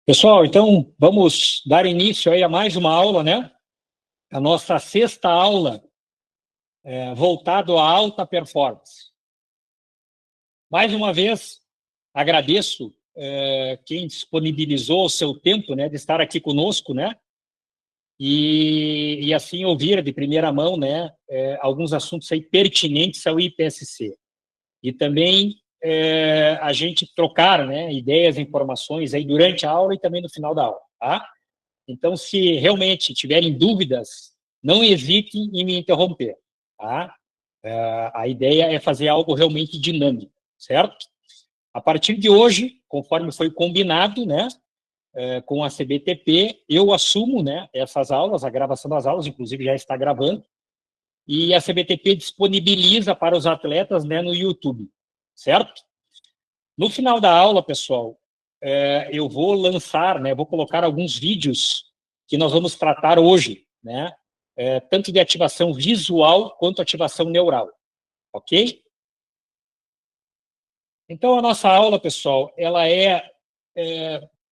Pessoal, então vamos dar início aí a mais uma aula, né? A nossa sexta aula voltado à alta performance. Mais uma vez, agradeço quem disponibilizou o seu tempo, né, de estar aqui conosco, né? E assim ouvir de primeira mão, né, alguns assuntos aí pertinentes ao IPSC. E também a gente trocar, né, ideias, informações aí durante a aula e também no final da aula, tá? Então, se realmente tiverem dúvidas, não hesitem em me interromper, tá? A ideia é fazer algo realmente dinâmico, certo? A partir de hoje, conforme foi combinado, né, com a CBTP, eu assumo, né, essas aulas, a gravação das aulas, inclusive já está gravando, e a CBTP disponibiliza para os atletas, né, no YouTube, certo? No final da aula, pessoal, eu vou lançar, né, vou colocar alguns vídeos que nós vamos tratar hoje, né, tanto de ativação visual quanto ativação neural, ok? Então, a nossa aula, pessoal, ela é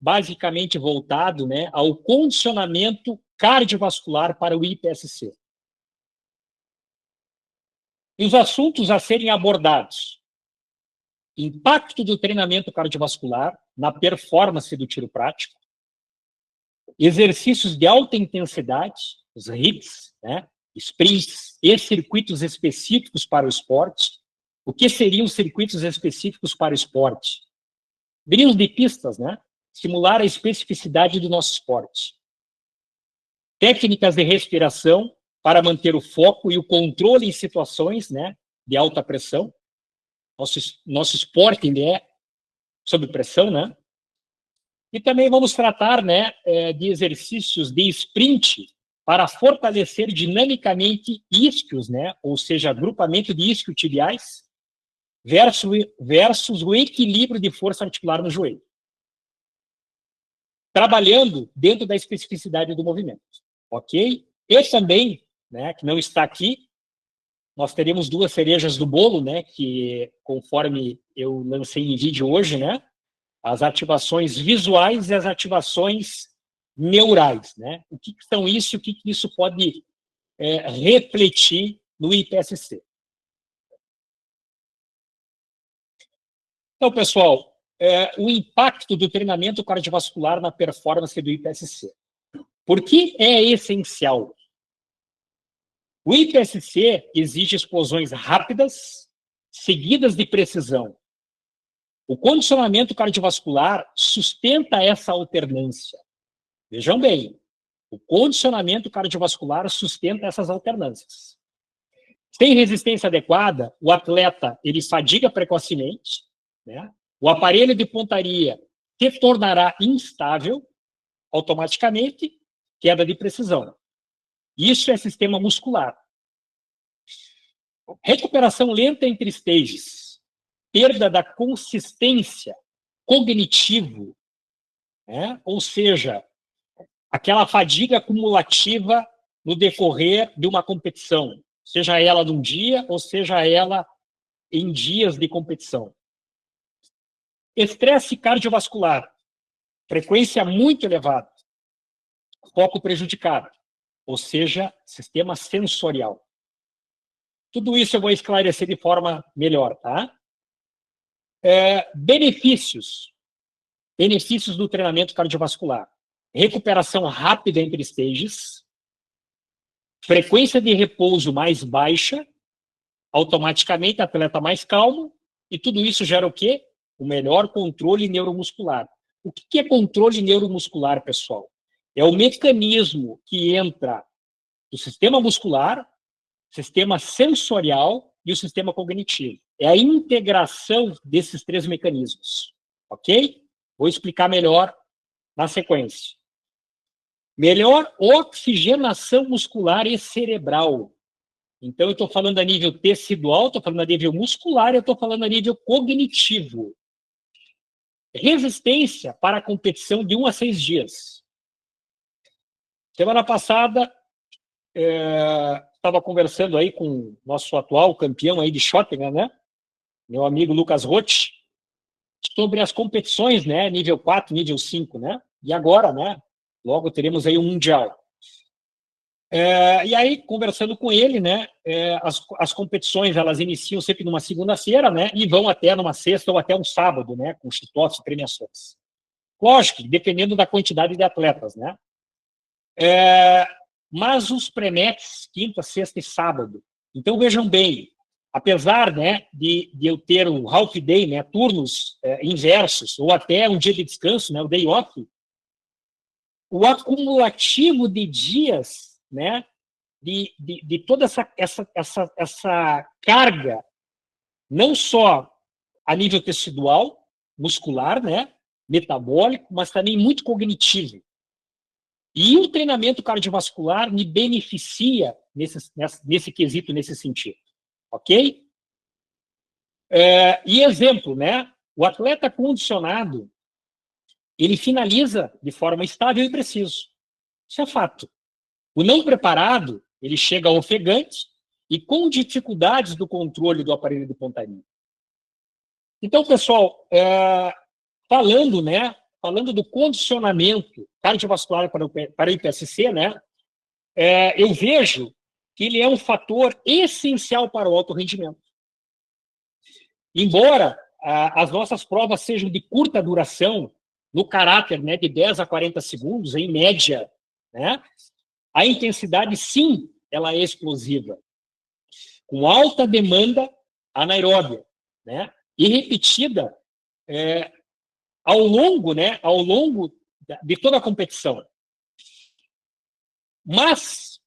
basicamente voltado, né, ao condicionamento cardiovascular para o IPSC. E os assuntos a serem abordados: impacto do treinamento cardiovascular na performance do tiro prático, exercícios de alta intensidade, os HIITs, né, sprints e circuitos específicos para o esporte. O que seriam circuitos específicos para o esporte? Drills de pistas, né? Simular a especificidade do nosso esporte. Técnicas de respiração para manter o foco e o controle em situações, né, de alta pressão. Nosso esporte é sob pressão, né? E também vamos tratar, né, de exercícios de sprint para fortalecer dinamicamente isquios, né, ou seja, agrupamento de isquiotibiais versus o equilíbrio de força articular no joelho. Trabalhando dentro da especificidade do movimento, ok? E também, né, que não está aqui, nós teremos duas cerejas do bolo, né, que conforme eu lancei em vídeo hoje, né, as ativações visuais e as ativações neurais, né? O que são isso e o que isso pode refletir no IPSC. Então, pessoal, o impacto do treinamento cardiovascular na performance do IPSC. Por que é essencial? O IPSC exige explosões rápidas, seguidas de precisão. O condicionamento cardiovascular sustenta essa alternância. Vejam bem, o condicionamento cardiovascular sustenta essas alternâncias. Sem resistência adequada, o atleta ele fadiga precocemente, né? O aparelho de pontaria se tornará instável, automaticamente, queda de precisão. Isso é sistema muscular. Recuperação lenta entre stages, perda da consistência cognitivo, né? Ou seja, aquela fadiga acumulativa no decorrer de uma competição, seja ela num dia ou seja ela em dias de competição. Estresse cardiovascular, frequência muito elevada, foco prejudicado, ou seja, sistema sensorial. Tudo isso eu vou esclarecer de forma melhor, tá? Benefícios do treinamento cardiovascular. Recuperação rápida entre stages, frequência de repouso mais baixa, automaticamente atleta mais calmo, e tudo isso gera o quê? O melhor controle neuromuscular. O que é controle neuromuscular, pessoal? É o mecanismo que entra do sistema muscular, sistema sensorial e o sistema cognitivo. É a integração desses três mecanismos, ok? Vou explicar melhor na sequência. Melhor oxigenação muscular e cerebral. Então, eu estou falando a nível tecidual, estou falando a nível muscular, eu estou falando a nível cognitivo. Resistência para a competição de 1 a 6 dias. Semana passada, estava conversando aí com o nosso atual campeão aí de Schottingen, né? Meu amigo Lucas Roth. sobre as competições, né, nível 4, nível 5, né? E agora, né, logo teremos aí um mundial. E aí, conversando com ele, né, as competições, elas iniciam sempre numa segunda-feira, né, e vão até numa sexta ou até um sábado, né, com chitotes e premiações. Lógico, dependendo da quantidade de atletas, né. Mas os pré-matches, quinta, sexta e sábado. Então, vejam bem, apesar, né, de eu ter um half day, né, turnos inversos, ou até um dia de descanso, né, o day off, o acumulativo de dias, né, de toda essa carga, não só a nível tecidual, muscular, né, metabólico, mas também muito cognitivo. E o treinamento cardiovascular me beneficia nesse quesito, nesse sentido. Ok? E exemplo, né? O atleta condicionado, ele finaliza de forma estável e preciso. Isso é fato. O não preparado, ele chega ofegante e com dificuldades do controle do aparelho de pontaria. Então, pessoal, falando, né? Falando do condicionamento cardiovascular para o IPSC, né? Eu vejo que ele é um fator essencial para o alto rendimento. Embora as nossas provas sejam de curta duração, no caráter, né, de 10 a 40 segundos, em média, né, a intensidade, sim, ela é explosiva, com alta demanda anaeróbia, né, e repetida ao longo de toda a competição. Mas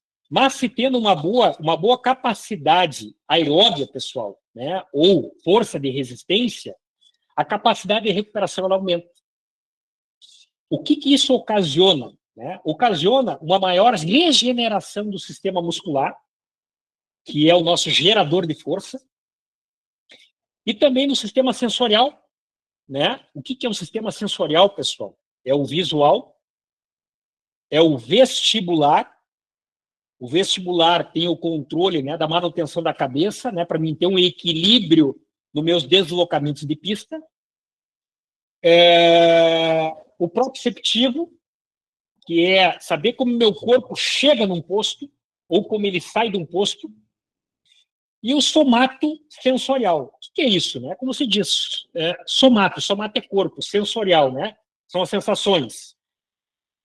se tendo uma boa capacidade aeróbia, pessoal, né, ou força de resistência, a capacidade de recuperação ela aumenta. O que isso ocasiona? Né? Ocasiona uma maior regeneração do sistema muscular, que é o nosso gerador de força, e também no sistema sensorial. Né? O que é um sistema sensorial, pessoal? É o visual, é o vestibular. O vestibular tem o controle, né, da manutenção da cabeça, né, para mim ter um equilíbrio nos meus deslocamentos de pista. O proprioceptivo, que é saber como meu corpo chega num posto ou como ele sai de um posto. E o somato sensorial. O que é isso? Né? Como se diz? Somato é corpo, sensorial, né? São as sensações.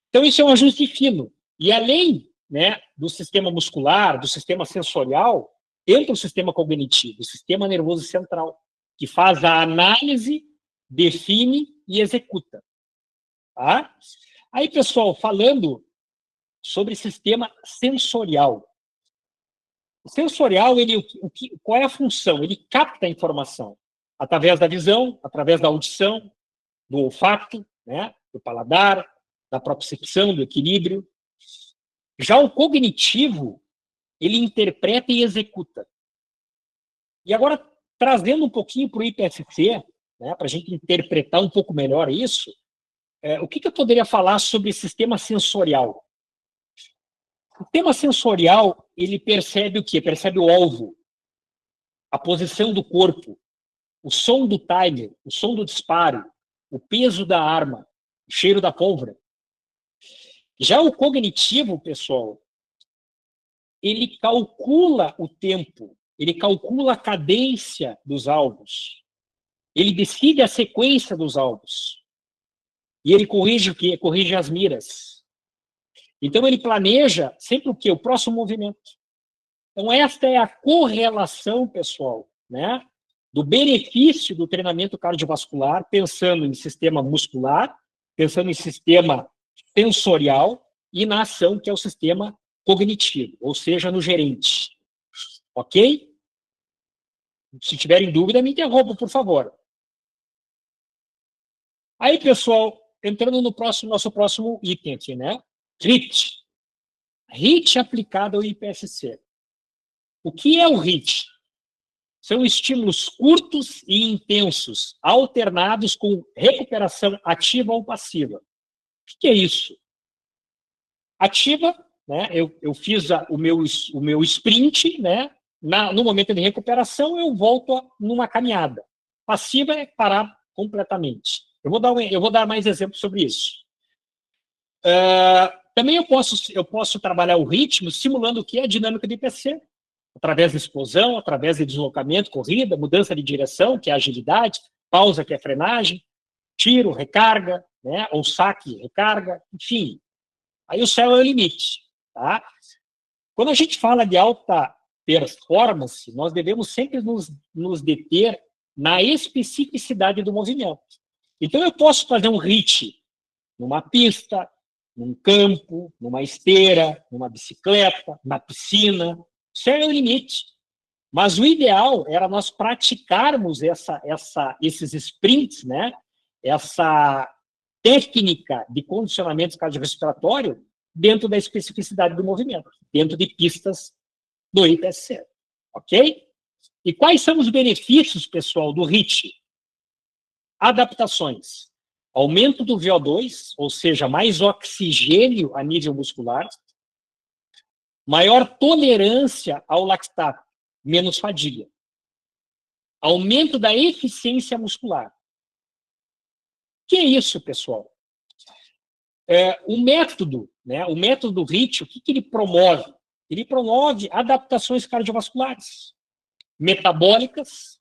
Então, isso é um ajuste fino. E além, né, do sistema muscular, do sistema sensorial, entra o sistema cognitivo, o sistema nervoso central, que faz a análise, define e executa. Tá? Aí, pessoal, falando sobre sistema sensorial. O sensorial, qual é a função? Ele capta a informação através da visão, através da audição, do olfato, né, do paladar, da propriocepção, do equilíbrio. Já o cognitivo, ele interpreta e executa. E agora, trazendo um pouquinho para o IPSC, né, para a gente interpretar um pouco melhor isso, o que eu poderia falar sobre sistema sensorial? O sistema sensorial, ele percebe o quê? Percebe o alvo, a posição do corpo, o som do timer, o som do disparo, o peso da arma, o cheiro da pólvora. Já o cognitivo, pessoal, ele calcula o tempo, ele calcula a cadência dos alvos, ele decide a sequência dos alvos. E ele corrige o quê? Corrige as miras. Então, ele planeja sempre o quê? O próximo movimento. Então, esta é a correlação, pessoal, né, do benefício do treinamento cardiovascular, pensando em sistema muscular, pensando em sistema sensorial e na ação, que é o sistema cognitivo, ou seja, no gerente. Ok? Se tiverem dúvida, me interrompam, por favor. Aí, pessoal, entrando no nosso próximo item aqui, né? HIIT. HIIT aplicado ao IPSC. O que é o HIIT? São estímulos curtos e intensos, alternados com recuperação ativa ou passiva. O que é isso? Ativa, né? Eu fiz o meu sprint, né? No momento de recuperação, eu volto numa caminhada. Passiva é parar completamente. Eu vou dar mais exemplos sobre isso. Também eu posso trabalhar o ritmo simulando o que é a dinâmica do IPC, através da explosão, através de deslocamento, corrida, mudança de direção, que é a agilidade, pausa, que é a frenagem, tiro, recarga, né? Ou saque, recarga, enfim. Aí o céu é o limite. Tá? Quando a gente fala de alta performance, nós devemos sempre nos deter na especificidade do movimento. Então, eu posso fazer um HIIT numa pista, num campo, numa esteira, numa bicicleta, na piscina. Isso é o limite. Mas o ideal era nós praticarmos esses sprints, né? Essa técnica de condicionamento cardiorrespiratório dentro da especificidade do movimento, dentro de pistas do IPSC. Ok? E quais são os benefícios, pessoal, do HIIT? Adaptações. Aumento do VO2, ou seja, mais oxigênio a nível muscular. Maior tolerância ao lactato, menos fadiga. Aumento da eficiência muscular. O que é isso, pessoal? O método, né? O método do HIIT, o que ele promove? Ele promove adaptações cardiovasculares, metabólicas,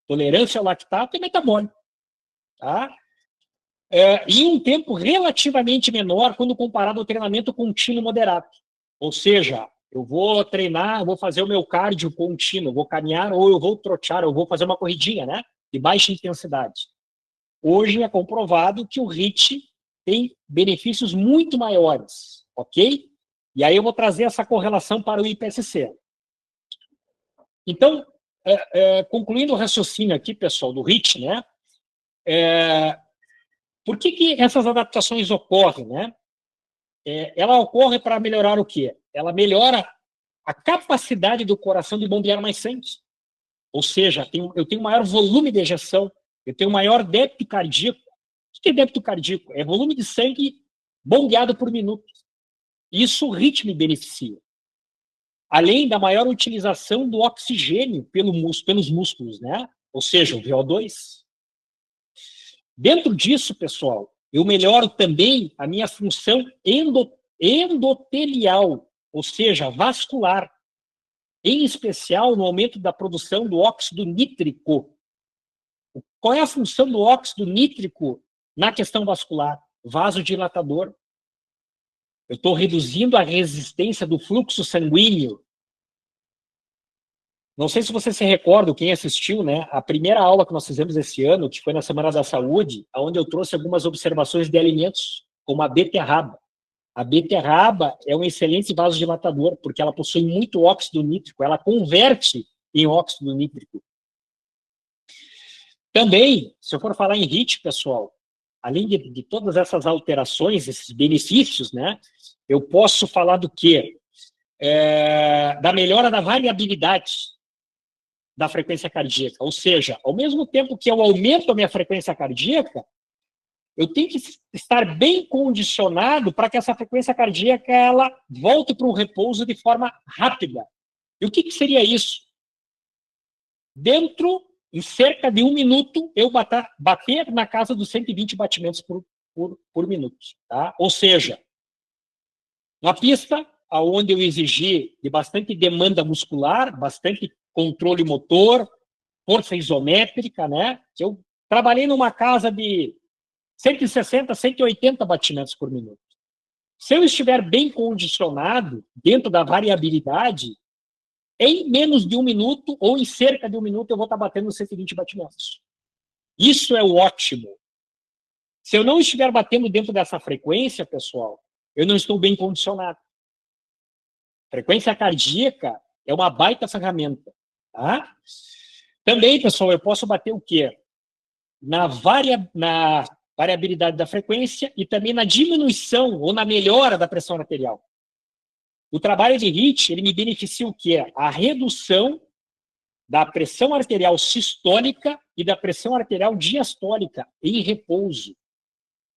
tolerância ao lactato e metabólico. Tá? Em um tempo relativamente menor quando comparado ao treinamento contínuo moderado. Ou seja, eu vou treinar, eu vou fazer o meu cardio contínuo, eu vou caminhar ou eu vou trotear, eu vou fazer uma corridinha, né? De baixa intensidade. Hoje é comprovado que o HIIT tem benefícios muito maiores, ok? E aí eu vou trazer essa correlação para o IPSC. Então, concluindo o raciocínio aqui, pessoal, do HIIT, né? Por que essas adaptações ocorrem, né? Ela ocorre para melhorar o quê? Ela melhora a capacidade do coração de bombear mais sangue. Ou seja, eu tenho maior volume de ejeção, eu tenho maior débito cardíaco. O que é débito cardíaco? É volume de sangue bombeado por minuto. Isso o HIIT me beneficia. Além da maior utilização do oxigênio pelos músculos, né? Ou seja, o VO2. Dentro disso, pessoal, eu melhoro também a minha função endotelial, ou seja, vascular, em especial no aumento da produção do óxido nítrico. Qual é a função do óxido nítrico na questão vascular? Vasodilatador. Eu estou reduzindo a resistência do fluxo sanguíneo. Não sei se você se recorda, quem assistiu, né? A primeira aula que nós fizemos esse ano, que foi na Semana da Saúde, onde eu trouxe algumas observações de alimentos, como a beterraba. A beterraba é um excelente vasodilatador, porque ela possui muito óxido nítrico, ela converte em óxido nítrico. Também, se eu for falar em HIIT, pessoal, além de todas essas alterações, esses benefícios, né? Eu posso falar do quê? Da melhora da variabilidade da frequência cardíaca. Ou seja, ao mesmo tempo que eu aumento a minha frequência cardíaca, eu tenho que estar bem condicionado para que essa frequência cardíaca ela volte para um repouso de forma rápida. E o que seria isso? Em cerca de 1 minuto, eu bater na casa dos 120 batimentos por minuto. Tá? Ou seja, uma pista onde eu exigi de bastante demanda muscular, bastante controle motor, força isométrica, né? Eu trabalhei numa casa de 160, 180 batimentos por minuto. Se eu estiver bem condicionado, dentro da variabilidade, em menos de 1 minuto ou em cerca de 1 minuto eu vou estar batendo 120 batimentos. Isso é o ótimo. Se eu não estiver batendo dentro dessa frequência, pessoal, eu não estou bem condicionado. Frequência cardíaca é uma baita ferramenta. Tá? Também, pessoal, eu posso bater o quê? Na variabilidade da frequência e também na diminuição ou na melhora da pressão arterial. O trabalho de HIIT, ele me beneficia o quê? A redução da pressão arterial sistólica e da pressão arterial diastólica em repouso.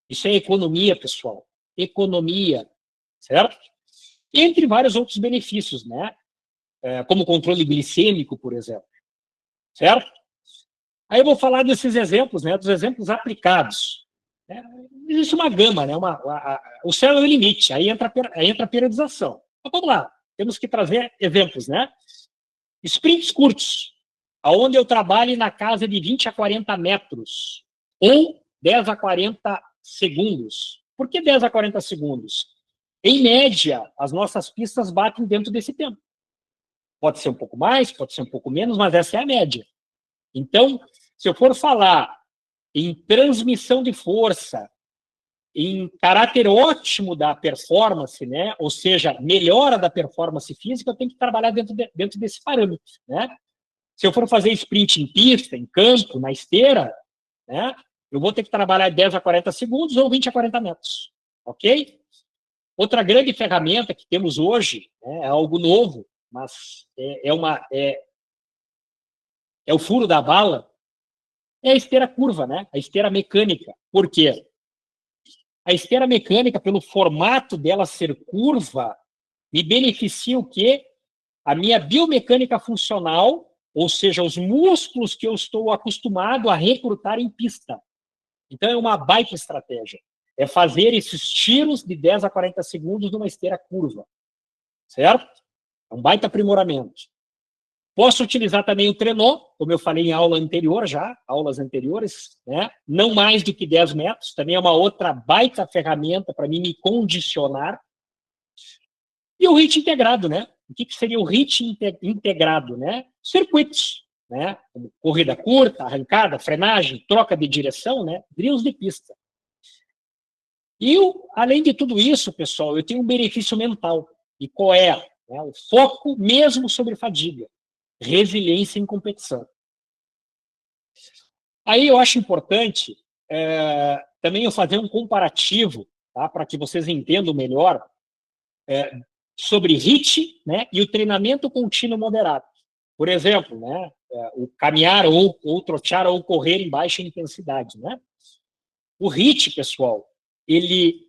Isso é economia, pessoal. Economia, certo? Entre vários outros benefícios, né? Como controle glicêmico, por exemplo. Certo? Aí eu vou falar desses exemplos, né, dos exemplos aplicados. Existe uma gama, né, o céu é o limite, aí entra a periodização. Então, vamos lá, temos que trazer exemplos, né? Sprints curtos, aonde eu trabalho na casa de 20 a 40 metros, ou 10 a 40 segundos. Por que 10 a 40 segundos? Em média, as nossas pistas batem dentro desse tempo. Pode ser um pouco mais, pode ser um pouco menos, mas essa é a média. Então, se eu for falar em transmissão de força, em caráter ótimo da performance, né? Ou seja, melhora da performance física, eu tenho que trabalhar dentro desse parâmetro, né? Se eu for fazer sprint em pista, em campo, na esteira, né? Eu vou ter que trabalhar 10 a 40 segundos ou 20 a 40 metros, ok? Outra grande ferramenta que temos hoje, né, é algo novo, mas é o furo da bala, é a esteira curva, né? A esteira mecânica. Por quê? A esteira mecânica, pelo formato dela ser curva, me beneficia o quê? A minha biomecânica funcional, ou seja, os músculos que eu estou acostumado a recrutar em pista. Então, é uma baita estratégia. É fazer esses tiros de 10 a 40 segundos numa esteira curva. Certo? É um baita aprimoramento. Posso utilizar também o trenó, como eu falei em aula anterior já, aulas anteriores, né? Não mais do que 10 metros, também é uma outra baita ferramenta para mim me condicionar. E o HIIT integrado, né? O que seria o HIIT integrado, né? Circuitos, né? Como corrida curta, arrancada, frenagem, troca de direção, né? Drills de pista. E, além de tudo isso, pessoal, eu tenho um benefício mental. E qual é? O foco mesmo sobre fadiga. Resiliência em competição. Aí eu acho importante também eu fazer um comparativo, tá, para que vocês entendam melhor sobre HIIT, né, e o treinamento contínuo moderado. Por exemplo, né, o caminhar ou trotear ou correr em baixa intensidade. Né? O HIIT, pessoal, ele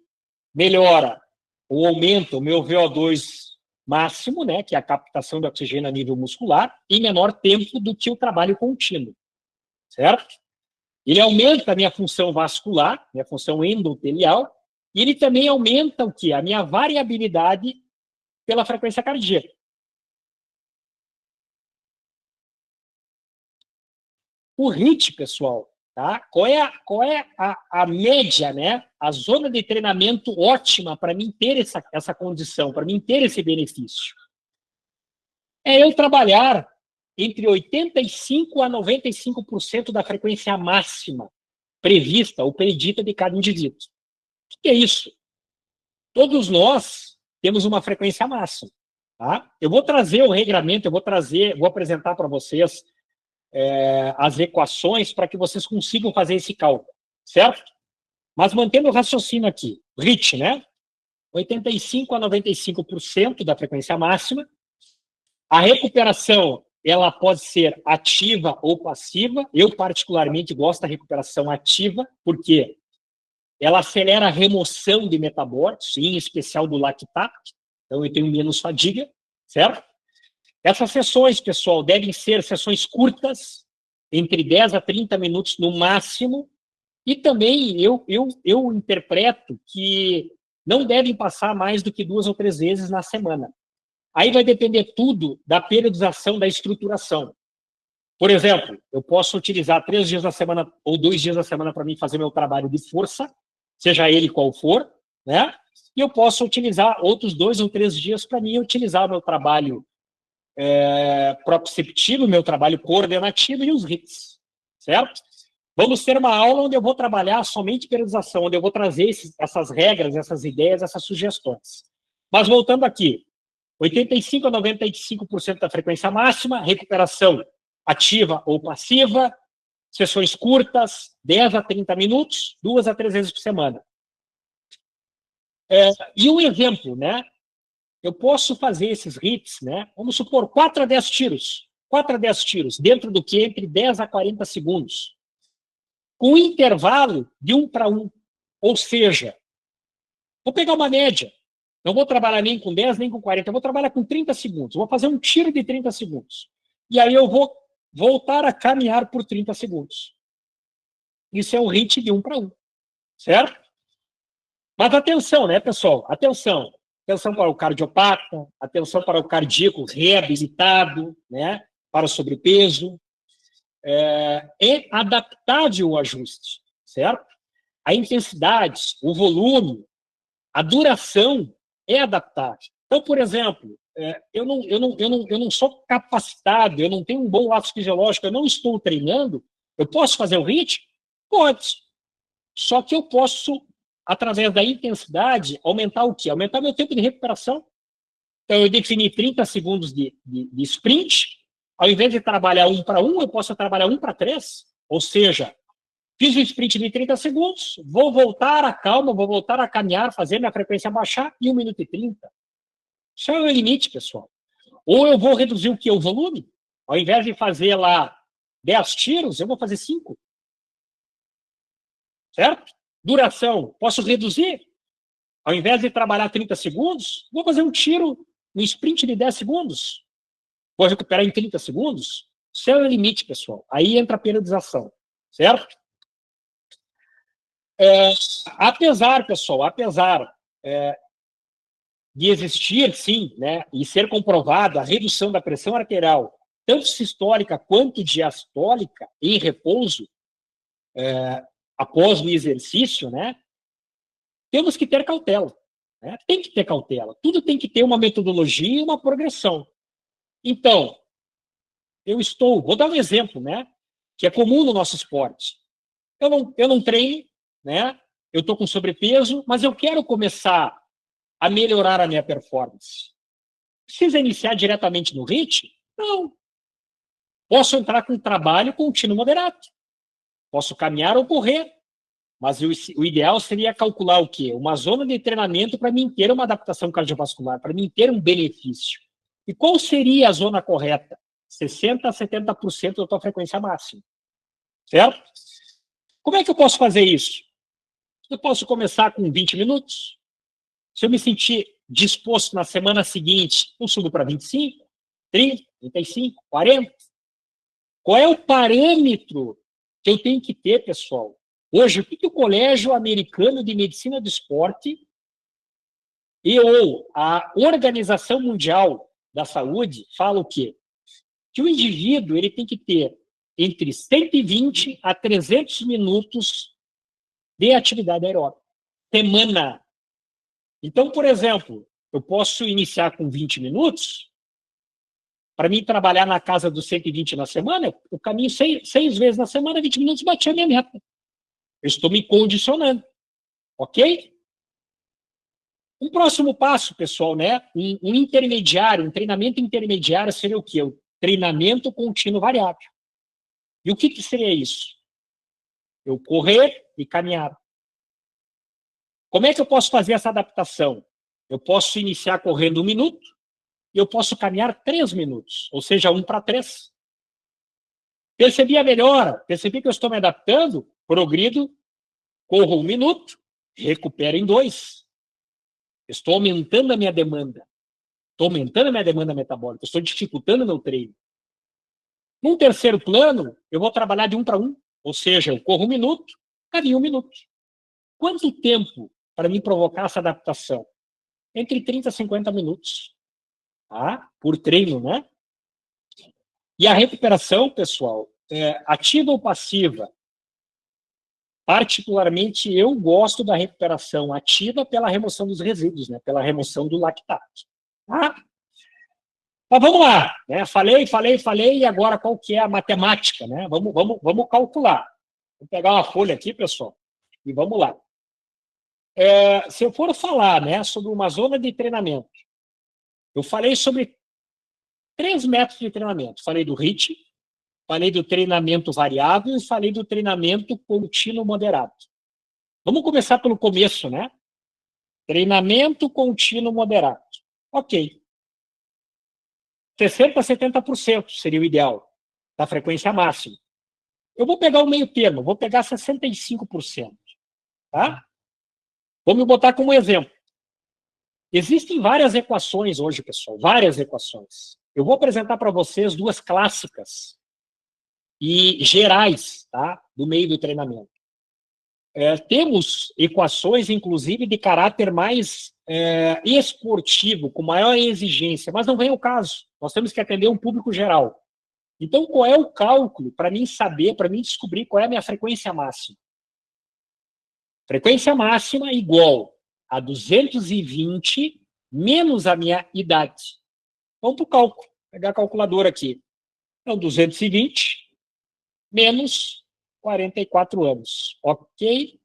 melhora ou aumenta o meu VO2 máximo, né, que é a captação de oxigênio a nível muscular, em menor tempo do que o trabalho contínuo, certo? Ele aumenta a minha função vascular, minha função endotelial, e ele também aumenta o quê? A minha variabilidade pela frequência cardíaca. O HIIT, pessoal, tá? Qual é a média, né? A zona de treinamento ótima para mim ter essa condição, para mim ter esse benefício? É eu trabalhar entre 85% a 95% da frequência máxima prevista ou predita de cada indivíduo. O que é isso? Todos nós temos uma frequência máxima. Tá? Eu vou trazer o regramento, vou apresentar para vocês as equações para que vocês consigam fazer esse cálculo, certo? Mas mantendo o raciocínio aqui, HIIT, né? 85% a 95% da frequência máxima. A recuperação, ela pode ser ativa ou passiva. Eu, particularmente, gosto da recuperação ativa, porque ela acelera a remoção de metabólitos, em especial do lactato. Então, eu tenho menos fadiga, certo? Essas sessões, pessoal, devem ser sessões curtas, entre 10 a 30 minutos no máximo, e também eu interpreto que não devem passar mais do que 2 ou 3 vezes na semana. Aí vai depender tudo da periodização da estruturação. Por exemplo, eu posso utilizar 3 dias da semana ou 2 dias da semana para mim fazer meu trabalho de força, seja ele qual for, né? E eu posso utilizar outros 2 ou 3 dias para mim utilizar o meu trabalho proprioceptivo, meu trabalho coordenativo e os HIITs, certo? Vamos ter uma aula onde eu vou trabalhar somente periodização, onde eu vou trazer essas regras, essas ideias, essas sugestões. Mas voltando aqui, 85% a 95% da frequência máxima, recuperação ativa ou passiva, sessões curtas, 10 a 30 minutos, 2 a 3 vezes por semana. E um exemplo, né? Eu posso fazer esses HIITs, né? Vamos supor, 4 a 10 tiros. 4 a 10 tiros, dentro do que? Entre 10 a 40 segundos. Com intervalo de 1 para 1. Ou seja, vou pegar uma média. Não vou trabalhar nem com 10, nem com 40. Eu vou trabalhar com 30 segundos. Vou fazer um tiro de 30 segundos. E aí eu vou voltar a caminhar por 30 segundos. Isso é o HIIT de 1 para 1, certo? Mas atenção, né, pessoal? Atenção. Atenção para o cardiopata, atenção para o cardíaco reabilitado, né, para o sobrepeso. É adaptável o ajuste, certo? A intensidade, o volume, a duração é adaptável. Então, por exemplo, eu não sou capacitado, eu não tenho um bom laço fisiológico, eu não estou treinando, eu posso fazer o HIIT? Pode. Só que eu posso, através da intensidade, aumentar o quê? Aumentar meu tempo de recuperação. Então, eu defini 30 segundos de sprint, ao invés de trabalhar 1 para 1, eu posso trabalhar 1 para 3. Ou seja, fiz o sprint de 30 segundos, vou voltar a calma, vou voltar a caminhar, fazer minha frequência baixar em 1 minuto e 30. Isso é o limite, pessoal. Ou eu vou reduzir o que? O volume. Ao invés de fazer lá 10 tiros, eu vou fazer 5. Certo? Duração, posso reduzir? Ao invés de trabalhar 30 segundos, vou fazer um tiro no sprint de 10 segundos. Vou recuperar em 30 segundos. Isso é o limite, pessoal. Aí entra a periodização. Certo? Apesar, pessoal, de existir, sim, né, e ser comprovada a redução da pressão arterial, tanto sistólica quanto diastólica, em repouso, após o exercício, né, temos que ter cautela. Né? Tem que ter cautela. Tudo tem que ter uma metodologia e uma progressão. Então, vou dar um exemplo, né, que é comum no nosso esporte. Eu não treino, né, eu estou com sobrepeso, mas eu quero começar a melhorar a minha performance. Precisa iniciar diretamente no HIIT? Não. Posso entrar com trabalho contínuo moderado. Posso caminhar ou correr. Mas o ideal seria calcular o quê? Uma zona de treinamento para mim ter uma adaptação cardiovascular, para mim ter um benefício. E qual seria a zona correta? 60% a 70% da tua frequência máxima. Certo? Como é que eu posso fazer isso? Eu posso começar com 20 minutos. Se eu me sentir disposto na semana seguinte, eu subo para 25, 30, 35, 40. Qual é o parâmetro que eu tenho que ter, pessoal? Hoje, o que o Colégio Americano de Medicina do Esporte ou a Organização Mundial da Saúde fala o quê? Que o indivíduo ele tem que ter entre 120 a 300 minutos de atividade aeróbica. Semana. Então, por exemplo, eu posso iniciar com 20 minutos. Para mim, trabalhar na casa dos 120 na semana, eu caminho 6 vezes na semana, 20 minutos, bati a minha meta. Eu estou me condicionando. Ok? Um próximo passo, pessoal, né? Um intermediário, um treinamento intermediário seria o quê? O treinamento contínuo variável. E o que seria isso? Eu correr e caminhar. Como é que eu posso fazer essa adaptação? Eu posso iniciar correndo 1 minuto e eu posso caminhar 3 minutos, ou seja, 1 para 3. Percebi a melhora, percebi que eu estou me adaptando, progrido, corro 1 minuto, recupero em 2. Estou aumentando a minha demanda. Estou aumentando a minha demanda metabólica, estou dificultando o meu treino. Num terceiro plano, eu vou trabalhar de 1 para 1, ou seja, eu corro 1 minuto, caminho 1 minuto. Quanto tempo para me provocar essa adaptação? Entre 30 a 50 minutos. Tá? Por treino, né? E a recuperação, pessoal, ativa ou passiva? Particularmente, eu gosto da recuperação ativa pela remoção dos resíduos, né? Pela remoção do lactato. Tá? Mas vamos lá, né? Falei, e agora qual que é a matemática, né? Vamos calcular. Vou pegar uma folha aqui, pessoal, e vamos lá. Se eu for falar, né, sobre uma zona de treinamento, eu falei sobre 3 métodos de treinamento. Falei do HIIT, falei do treinamento variável e falei do treinamento contínuo moderado. Vamos começar pelo começo, né? Treinamento contínuo moderado. Ok. 60% a 70% seria o ideal da frequência máxima. Eu vou pegar o meio termo, vou pegar 65%. Tá? Vou me botar como exemplo. Existem várias equações hoje, pessoal, várias equações. Eu vou apresentar para vocês 2 clássicas e gerais, tá? Do meio do treinamento. Temos equações, inclusive, de caráter mais esportivo, com maior exigência, mas não vem ao caso. Nós temos que atender um público geral. Então, qual é o cálculo para mim saber, para mim descobrir qual é a minha frequência máxima? Frequência máxima igual a 220 menos a minha idade. Vamos para o cálculo. Vou pegar a calculadora aqui. Então, 220 menos 44 anos. Ok?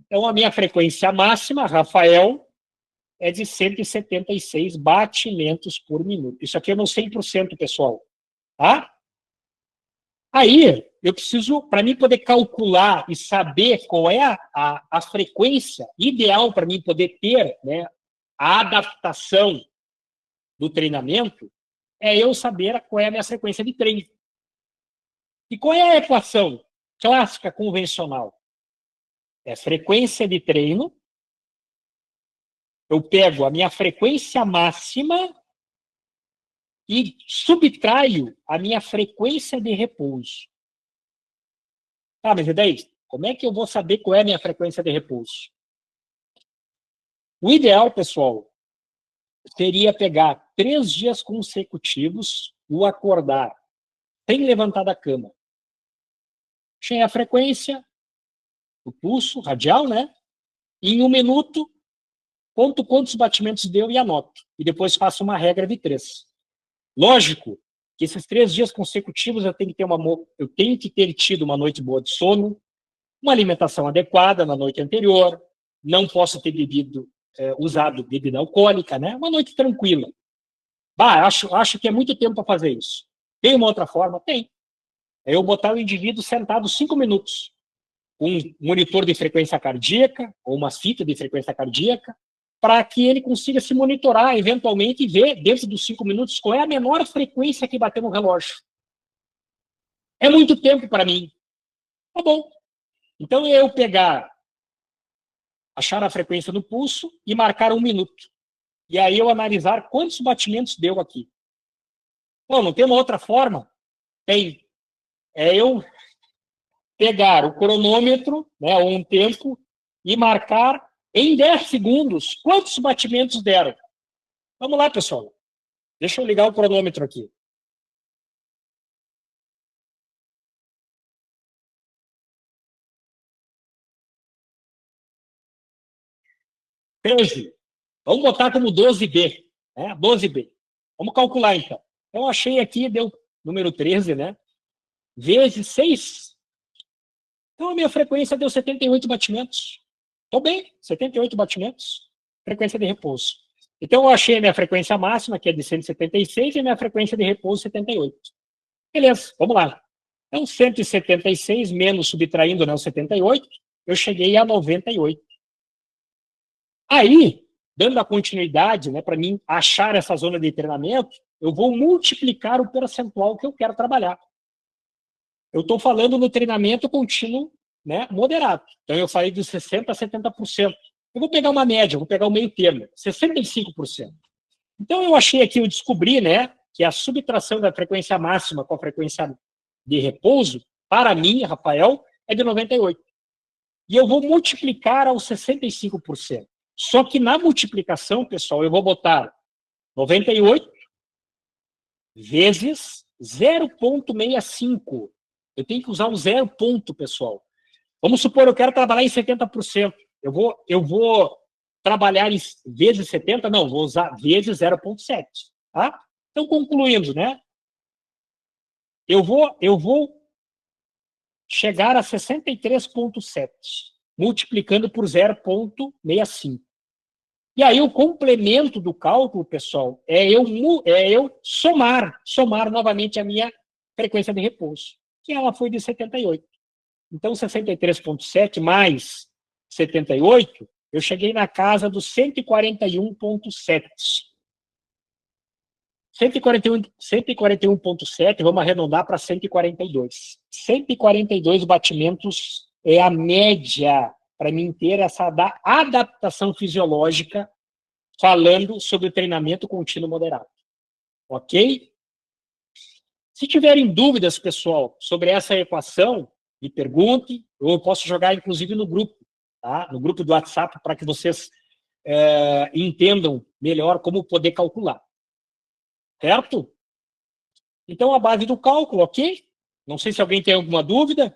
Então, a minha frequência máxima, Rafael, é de 176 batimentos por minuto. Isso aqui é no 100%, pessoal. Tá? Aí, eu preciso, para mim poder calcular e saber qual é a frequência ideal para mim poder ter, né, a adaptação do treinamento, é eu saber qual é a minha frequência de treino. E qual é a equação clássica, convencional? É frequência de treino. Eu pego a minha frequência máxima e subtraio a minha frequência de repouso. Tá, mas e daí? Como é que eu vou saber qual é a minha frequência de repouso? O ideal, pessoal, seria pegar 3 dias consecutivos, o acordar sem levantar da cama. Cheia a frequência, o pulso radial, né? E em 1 minuto, conto quantos batimentos deu e anoto. E depois faço uma regra de 3. Lógico que esses 3 dias consecutivos eu tenho que ter tido uma noite boa de sono, uma alimentação adequada na noite anterior, não posso ter usado bebida alcoólica, né? Uma noite tranquila. Acho que é muito tempo para fazer isso. Tem uma outra forma? Tem. É eu botar o indivíduo sentado 5 minutos, com um monitor de frequência cardíaca, ou uma fita de frequência cardíaca, para que ele consiga se monitorar, eventualmente, e ver, dentro dos 5 minutos, qual é a menor frequência que bateu no relógio. É muito tempo para mim. Tá bom. Então, é eu achar a frequência no pulso e marcar 1 minuto. E aí eu analisar quantos batimentos deu aqui. Bom, não tem uma outra forma? Tem. É eu pegar o cronômetro, né, ou um tempo, e marcar em 10 segundos quantos batimentos deram. Vamos lá, pessoal. Deixa eu ligar o cronômetro aqui. 13. Vamos botar como 12B. Né? 12B. Vamos calcular, então. Então, achei aqui, deu número 13, né? Vezes 6. Então, a minha frequência deu 78 batimentos. Estou bem, 78 batimentos. Frequência de repouso. Então, eu achei a minha frequência máxima, que é de 176, e a minha frequência de repouso, 78. Beleza, vamos lá. Então, 176 menos subtraindo, né, o 78, eu cheguei a 98. Aí, dando a continuidade, né, para mim achar essa zona de treinamento, eu vou multiplicar o percentual que eu quero trabalhar. Eu estou falando no treinamento contínuo, né, moderado. Então, eu falei de 60% a 70%. Eu vou pegar uma média, vou pegar o meio termo, 65%. Então, eu achei aqui, eu descobri, né, que a subtração da frequência máxima com a frequência de repouso, para mim, Rafael, é de 98. E eu vou multiplicar aos 65%. Só que na multiplicação, pessoal, eu vou botar 98 vezes 0,65. Eu tenho que usar o 0 ponto, pessoal. Vamos supor, eu quero trabalhar em 70%. Eu vou trabalhar em vezes 70? Não, vou usar vezes 0,7. Tá? Então, concluindo, né? Eu vou chegar a 63,7, multiplicando por 0,65. E aí o complemento do cálculo, pessoal, é eu somar novamente a minha frequência de repouso, que ela foi de 78. Então, 63,7 mais 78, eu cheguei na casa dos 141,7. 141,7, vamos arredondar para 142. 142 batimentos é a média para mim ter essa adaptação fisiológica, falando sobre o treinamento contínuo moderado. Ok? Se tiverem dúvidas, pessoal, sobre essa equação, me perguntem, ou eu posso jogar, inclusive, no grupo, tá? No grupo do WhatsApp, para que vocês entendam melhor como poder calcular. Certo? Então, a base do cálculo, ok? Não sei se alguém tem alguma dúvida.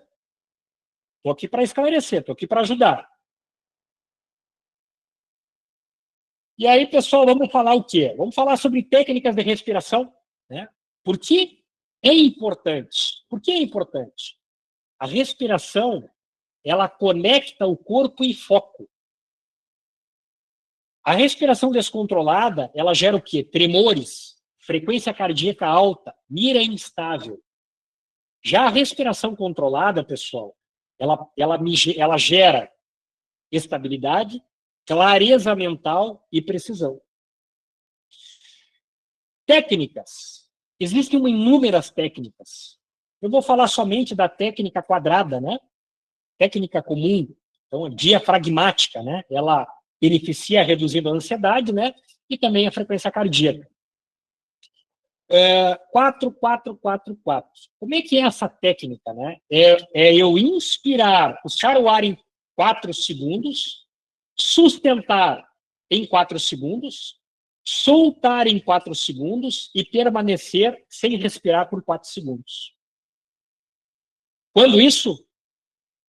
Estou aqui para esclarecer, estou aqui para ajudar. E aí, pessoal, vamos falar o quê? Vamos falar sobre técnicas de respiração, né? Por que é importante? Por que é importante? A respiração, ela conecta o corpo e foco. A respiração descontrolada, ela gera o quê? Tremores, frequência cardíaca alta, mira instável. Já a respiração controlada, pessoal, ela gera estabilidade, clareza mental e precisão. Técnicas. Existem inúmeras técnicas. Eu vou falar somente da técnica quadrada, né? Técnica comum, então, diafragmática, né? Ela beneficia reduzindo a ansiedade, né? E também a frequência cardíaca. 4, 4, 4, 4. Como é que é essa técnica, né? É eu inspirar, puxar o ar em 4 segundos, sustentar em 4 segundos, soltar em 4 segundos e permanecer sem respirar por 4 segundos. Quando isso?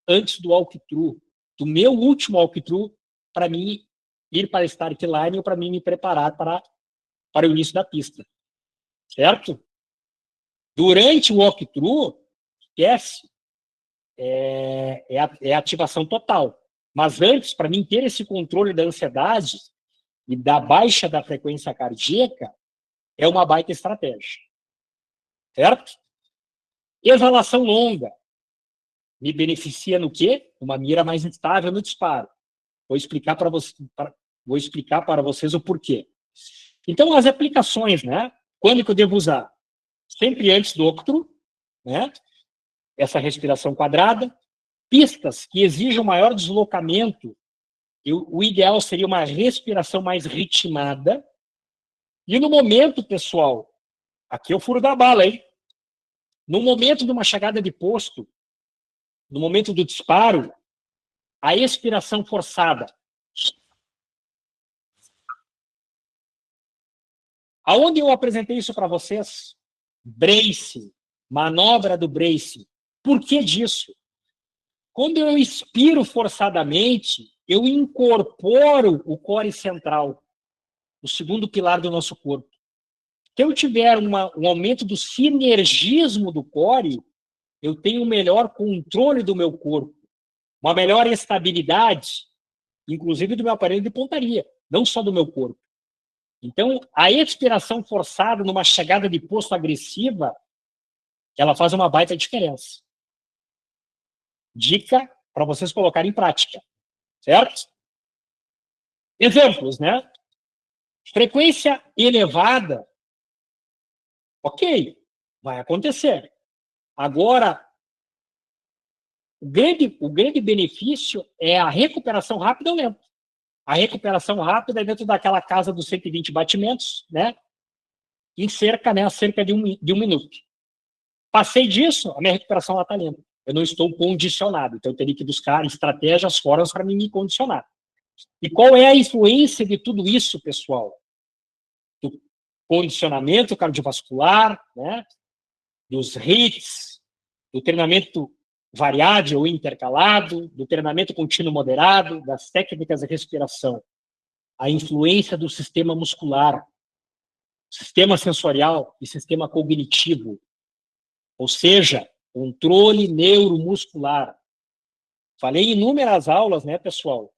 Antes do walkthrough, do meu último walkthrough, para mim ir para a start line ou para mim me preparar para o início da pista. Certo? Durante o walkthrough, esquece, é ativação total. Mas antes, para mim ter esse controle da ansiedade e da baixa da frequência cardíaca, é uma baita estratégia. Certo? Exalação longa. Me beneficia no quê? Uma mira mais instável no disparo. Vou explicar para vocês o porquê. Então, as aplicações, né? Quando que eu devo usar? Sempre antes do walkthrough, né? Essa respiração quadrada. Pistas que exijam maior deslocamento, o ideal seria uma respiração mais ritmada. E no momento, pessoal, aqui é o furo da bala, hein? No momento de uma chegada de posto, no momento do disparo, a expiração forçada. Aonde eu apresentei isso para vocês? Brace, manobra do brace. Por que disso? Quando eu expiro forçadamente, eu incorporo o core central, o segundo pilar do nosso corpo. Se eu tiver um aumento do sinergismo do core, eu tenho um melhor controle do meu corpo, uma melhor estabilidade, inclusive do meu aparelho de pontaria, não só do meu corpo. Então, a expiração forçada numa chegada de posto agressiva, ela faz uma baita diferença. Dica para vocês colocarem em prática, certo? Exemplos, né? Frequência elevada, ok, vai acontecer. Agora, o grande benefício é a recuperação rápida ou lenta. A recuperação rápida é dentro daquela casa dos 120 batimentos, né? Em cerca de um minuto. Passei disso, a minha recuperação está lenta. Eu não estou condicionado, então eu teria que buscar estratégias fora para me condicionar. E qual é a influência de tudo isso, pessoal? Do condicionamento cardiovascular, né? Dos HIITs, do treinamento variável ou intercalado, do treinamento contínuo moderado, das técnicas de respiração. A influência do sistema muscular, sistema sensorial e sistema cognitivo. Ou seja, controle neuromuscular. Falei em inúmeras aulas, né, pessoal,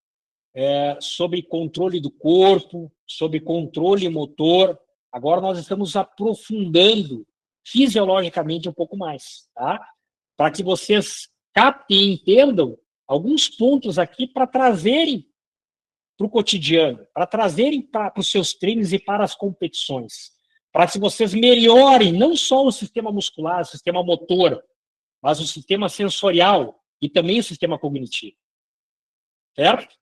sobre controle do corpo, sobre controle motor. Agora nós estamos aprofundando fisiologicamente um pouco mais, tá? Para que vocês captem e entendam alguns pontos aqui para trazerem para o cotidiano, para trazerem para os seus treinos e para as competições, para que vocês melhorem não só o sistema muscular, o sistema motor, mas o sistema sensorial e também o sistema cognitivo. Certo?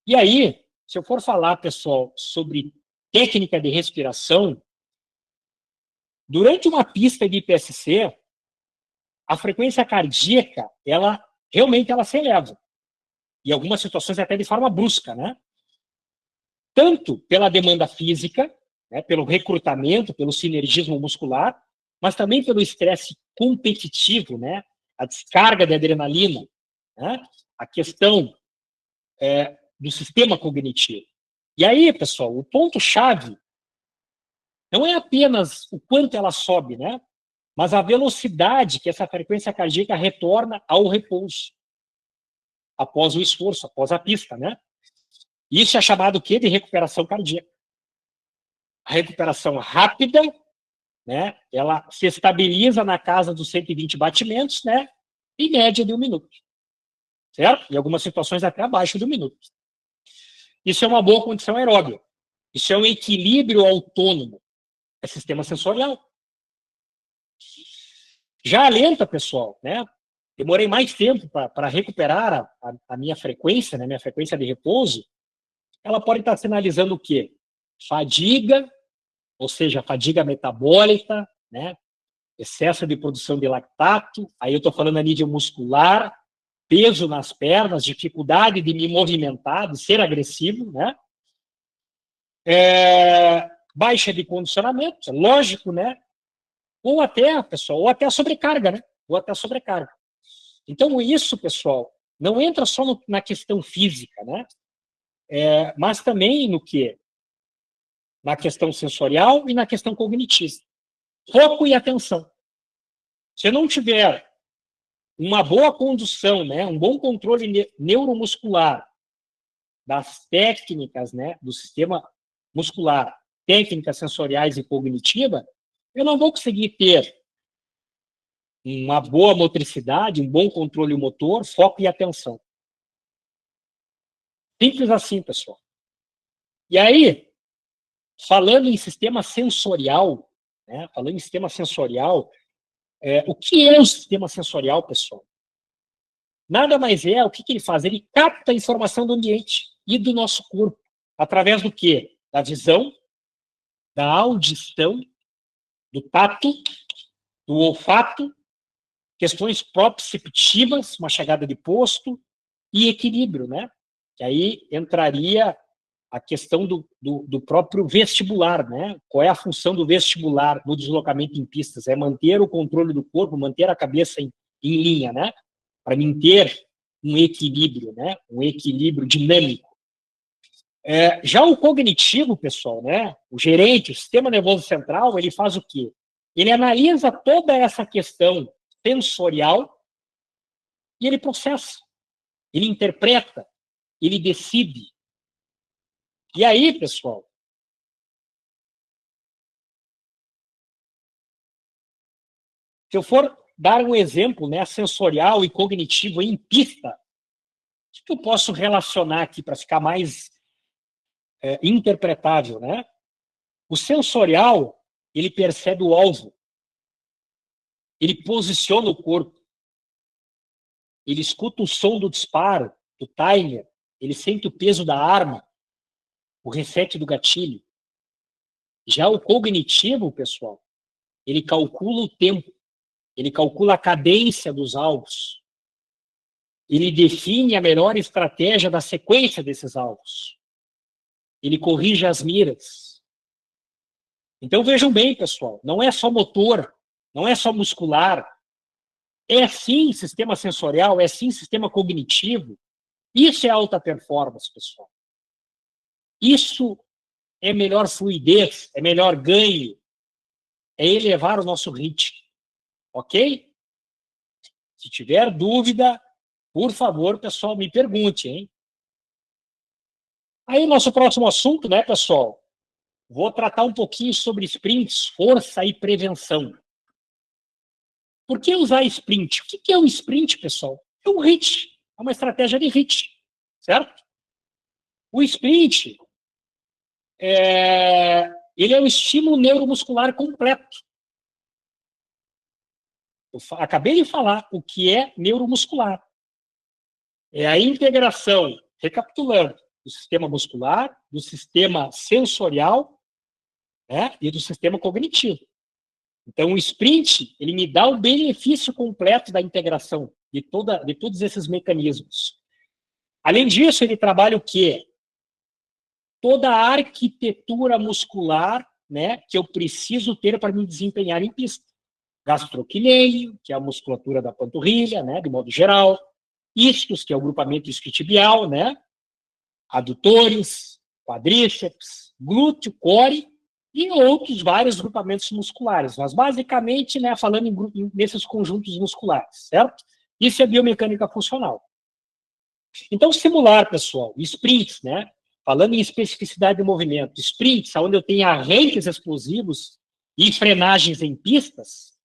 E aí, se eu for falar, pessoal, sobre técnica de respiração, durante uma pista de IPSC, a frequência cardíaca, ela realmente ela se eleva. Em algumas situações até de forma brusca, né? Tanto pela demanda física, né, pelo recrutamento, pelo sinergismo muscular, mas também pelo estresse competitivo, né? A descarga de adrenalina, né? A questão do sistema cognitivo. E aí, pessoal, o ponto-chave não é apenas o quanto ela sobe, né? Mas a velocidade que essa frequência cardíaca retorna ao repouso, após o esforço, após a pista, né? Isso é chamado o quê? De recuperação cardíaca. A recuperação rápida, né? Ela se estabiliza na casa dos 120 batimentos, né? Em média de 1 minuto. Certo? Em algumas situações até abaixo de 1 minuto. Isso é uma boa condição aeróbica. Isso é um equilíbrio autônomo. É sistema sensorial. Já a lenta, pessoal, né? Demorei mais tempo para recuperar a minha frequência, né? Minha frequência de repouso. Ela pode estar sinalizando o quê? Fadiga, ou seja, fadiga metabólica, né? Excesso de produção de lactato, aí eu estou falando a nível muscular, peso nas pernas, dificuldade de me movimentar, de ser agressivo, né? Baixa de condicionamento, lógico, né? Ou até, pessoal, ou até a sobrecarga, né? Ou até a sobrecarga. Então, isso, pessoal, não entra só na questão física, né? Mas também no quê? Na questão sensorial e na questão cognitiva. Foco e atenção. Se eu não tiver uma boa condução, né, um bom controle neuromuscular das técnicas, né, do sistema muscular, técnicas sensoriais e cognitiva, eu não vou conseguir ter uma boa motricidade, um bom controle motor, foco e atenção. Simples assim, pessoal. E aí, falando em sistema sensorial, né, falando em sistema sensorial, o que é o sistema sensorial, pessoal? Nada mais é, o que ele faz? Ele capta a informação do ambiente e do nosso corpo. Através do quê? Da visão, da audição, do tato, do olfato, questões proprioceptivas, uma chegada de posto e equilíbrio, né? Que aí entraria a questão do próprio vestibular, né? Qual é a função do vestibular no deslocamento em pistas? É manter o controle do corpo, manter a cabeça em linha, né? Para manter um equilíbrio, né? Um equilíbrio dinâmico. Já o cognitivo, pessoal, né? O gerente, o sistema nervoso central, ele faz o quê? Ele analisa toda essa questão sensorial e ele processa, ele interpreta, ele decide. E aí, pessoal, se eu for dar um exemplo, né, sensorial e cognitivo em pista, o que eu posso relacionar aqui para ficar mais interpretável, né? O sensorial, ele percebe o alvo, ele posiciona o corpo, ele escuta o som do disparo, do timer, ele sente o peso da arma, o reset do gatilho. Já o cognitivo, pessoal, ele calcula o tempo, ele calcula a cadência dos alvos, ele define a melhor estratégia da sequência desses alvos, ele corrige as miras. Então vejam bem, pessoal, não é só motor, não é só muscular, é sim sistema sensorial, é sim sistema cognitivo. Isso é alta performance, pessoal. Isso é melhor fluidez, é melhor ganho, é elevar o nosso ritmo, ok? Se tiver dúvida, por favor, pessoal, me pergunte, hein? Aí, nosso próximo assunto, né, pessoal? Vou tratar um pouquinho sobre sprints, força e prevenção. Por que usar sprint? O que é um sprint, pessoal? É um HIIT, é uma estratégia de HIIT, certo? O sprint, ele é um estímulo neuromuscular completo. Eu acabei de falar o que é neuromuscular. É a integração, recapitulando, do sistema muscular, do sistema sensorial, né, e do sistema cognitivo. Então, o sprint, ele me dá o benefício completo da integração de todos esses mecanismos. Além disso, ele trabalha o quê? Toda a arquitetura muscular, né, que eu preciso ter para me desempenhar em pista. Gastroquileio, que é a musculatura da panturrilha, né, de modo geral. Isquios, que é o grupamento isquiotibial, né? Adutores, quadríceps, glúteo, core e outros vários grupamentos musculares. Mas, basicamente, né, falando nesses conjuntos musculares, certo? Isso é biomecânica funcional. Então, simular, pessoal, sprints, né? Falando em especificidade de movimento, sprints, onde eu tenho arranques explosivos e frenagens em pistas,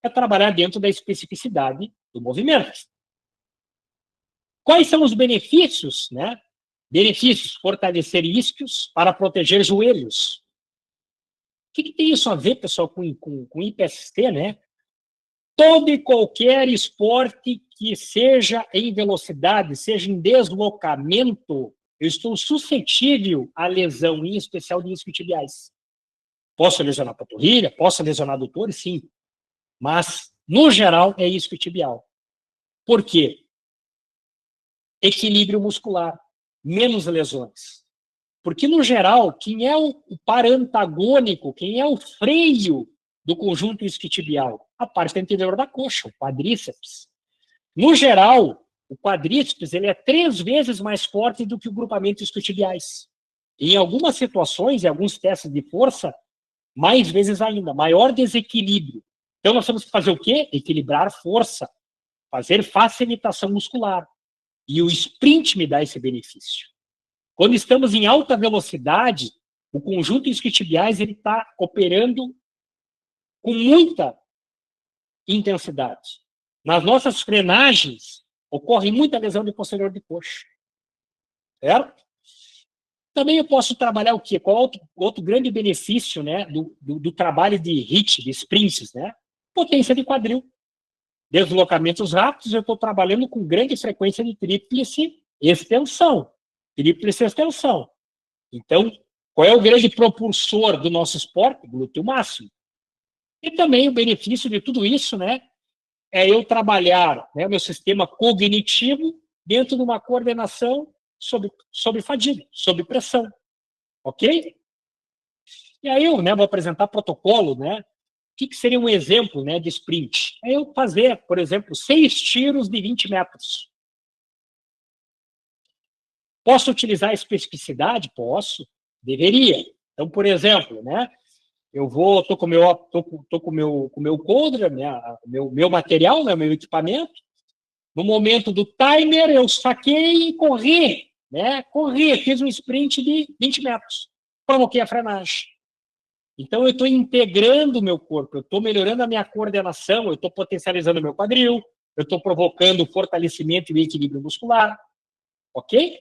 é trabalhar dentro da especificidade do movimento. Quais são os benefícios, né? Benefícios: fortalecer isquios para proteger joelhos. O que tem isso a ver, pessoal, com IPST, né? Todo e qualquer esporte que seja em velocidade, seja em deslocamento, eu estou suscetível à lesão, em especial de isquiotibiais. Posso lesionar a panturrilha, posso lesionar adutores, sim. Mas, no geral, é isquiotibial. Por quê? Equilíbrio muscular, menos lesões. Porque, no geral, quem é o par antagônico, quem é o freio do conjunto isquiotibial? A parte anterior da coxa, o quadríceps. No geral, o quadríceps ele é 3 vezes mais forte do que o grupamento isquiotibiais. Em algumas situações, em alguns testes de força, mais vezes ainda, maior desequilíbrio. Então, nós temos que fazer o quê? Equilibrar força, fazer facilitação muscular. E o sprint me dá esse benefício. Quando estamos em alta velocidade, o conjunto isquiotibiais está operando com muita intensidade. Nas nossas frenagens, ocorre muita lesão de posterior de coxa. Certo? Também eu posso trabalhar o quê? Qual outro grande benefício, né, do trabalho de HIIT, de sprints, né? Potência de quadril. Deslocamentos rápidos, eu estou trabalhando com grande frequência de tríplice extensão. Tríplice extensão. Então, qual é o grande propulsor do nosso esporte? Glúteo máximo. E também o benefício de tudo isso, né, é eu trabalhar, né, o meu sistema cognitivo dentro de uma coordenação sob fadiga, sob pressão. Ok? E aí eu, né, vou apresentar protocolo, né? O que seria um exemplo, né, de sprint? É eu fazer, por exemplo, 6 tiros de 20 metros. Posso utilizar a especificidade? Posso. Deveria. Então, por exemplo, né, eu tô com o meu coldre, meu material, né, meu equipamento. No momento do timer, eu saquei e corri, né? Corri, fiz um sprint de 20 metros. Provoquei a frenagem. Então, eu estou integrando o meu corpo, eu estou melhorando a minha coordenação, eu estou potencializando o meu quadril, eu estou provocando o fortalecimento e o equilíbrio muscular. Ok?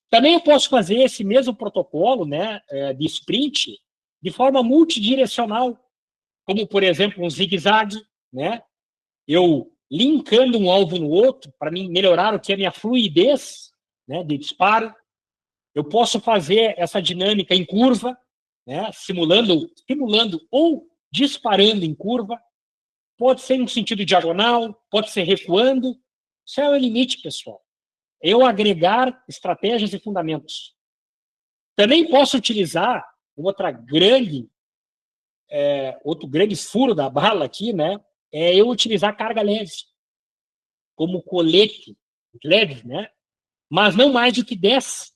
Também eu posso fazer esse mesmo protocolo, né, de sprint de forma multidirecional, como, por exemplo, um zigue-zague, né? Eu linkando um alvo no outro para melhorar o que é a minha fluidez, né, de disparo. Eu posso fazer essa dinâmica em curva, né, simulando ou disparando em curva. Pode ser em sentido diagonal, pode ser recuando. Isso é o limite, pessoal. Eu agregar estratégias e fundamentos. Também posso utilizar outro grande furo da bala aqui, né? É eu utilizar carga leve, como colete leve, né? Mas não mais do que 10%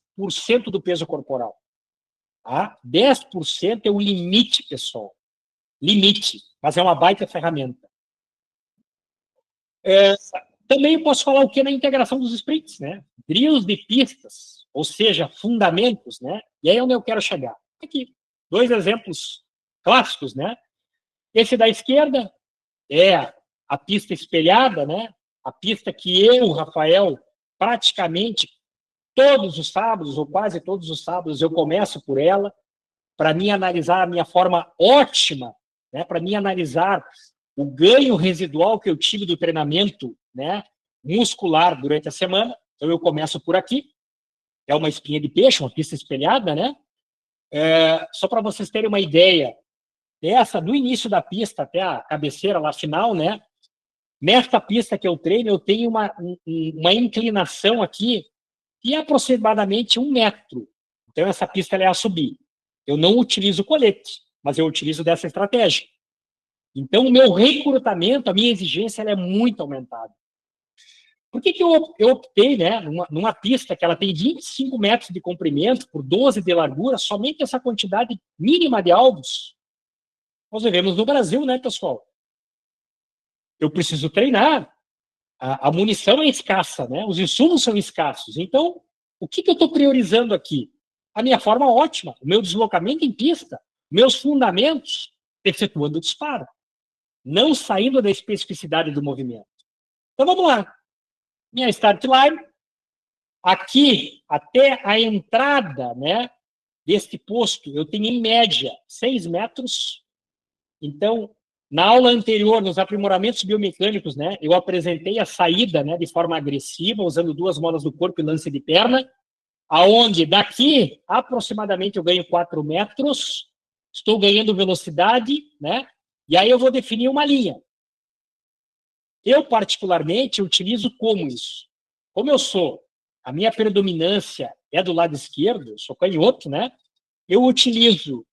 do peso corporal. Tá? 10% é o limite, pessoal. Limite, mas é uma baita ferramenta. Também eu posso falar o que na integração dos sprints, né? Drills de pistas, ou seja, fundamentos, né? E aí é onde eu quero chegar. Aqui, 2 exemplos clássicos, né? Esse da esquerda é a pista espelhada, né? A pista que eu, Rafael, praticamente todos os sábados, ou quase todos os sábados, eu começo por ela, para mim analisar a minha forma ótima, né? Para mim analisar o ganho residual que eu tive do treinamento, né, muscular durante a semana. Então eu começo por aqui. É uma espinha de peixe, uma pista espelhada, né? Só para vocês terem uma ideia, do início da pista até a cabeceira lá final, né? Nesta pista que eu treino, eu tenho uma inclinação aqui de aproximadamente 1 metro. Então, essa pista ela é a subir. Eu não utilizo colete, mas eu utilizo dessa estratégia. Então, o meu recrutamento, a minha exigência, ela é muito aumentada. Por que eu optei, né, numa pista que ela tem 25 metros de comprimento por 12 de largura, somente essa quantidade mínima de alvos? Nós vivemos no Brasil, né, pessoal? Eu preciso treinar. A munição é escassa, né? Os insumos são escassos. Então, o que eu estou priorizando aqui? A minha forma ótima, o meu deslocamento em pista, meus fundamentos, efetuando o disparo, não saindo da especificidade do movimento. Então, vamos lá. Minha start line, aqui, até a entrada, né, deste posto, eu tenho, em média, 6 metros. Então, na aula anterior, nos aprimoramentos biomecânicos, né, eu apresentei a saída, né, de forma agressiva, usando 2 molas do corpo e lance de perna, aonde daqui, aproximadamente, eu ganho 4 metros, estou ganhando velocidade, né, e aí eu vou definir uma linha. Eu, particularmente, utilizo como isso? Como eu sou, a minha predominância é do lado esquerdo, eu sou canhoto, né, eu utilizo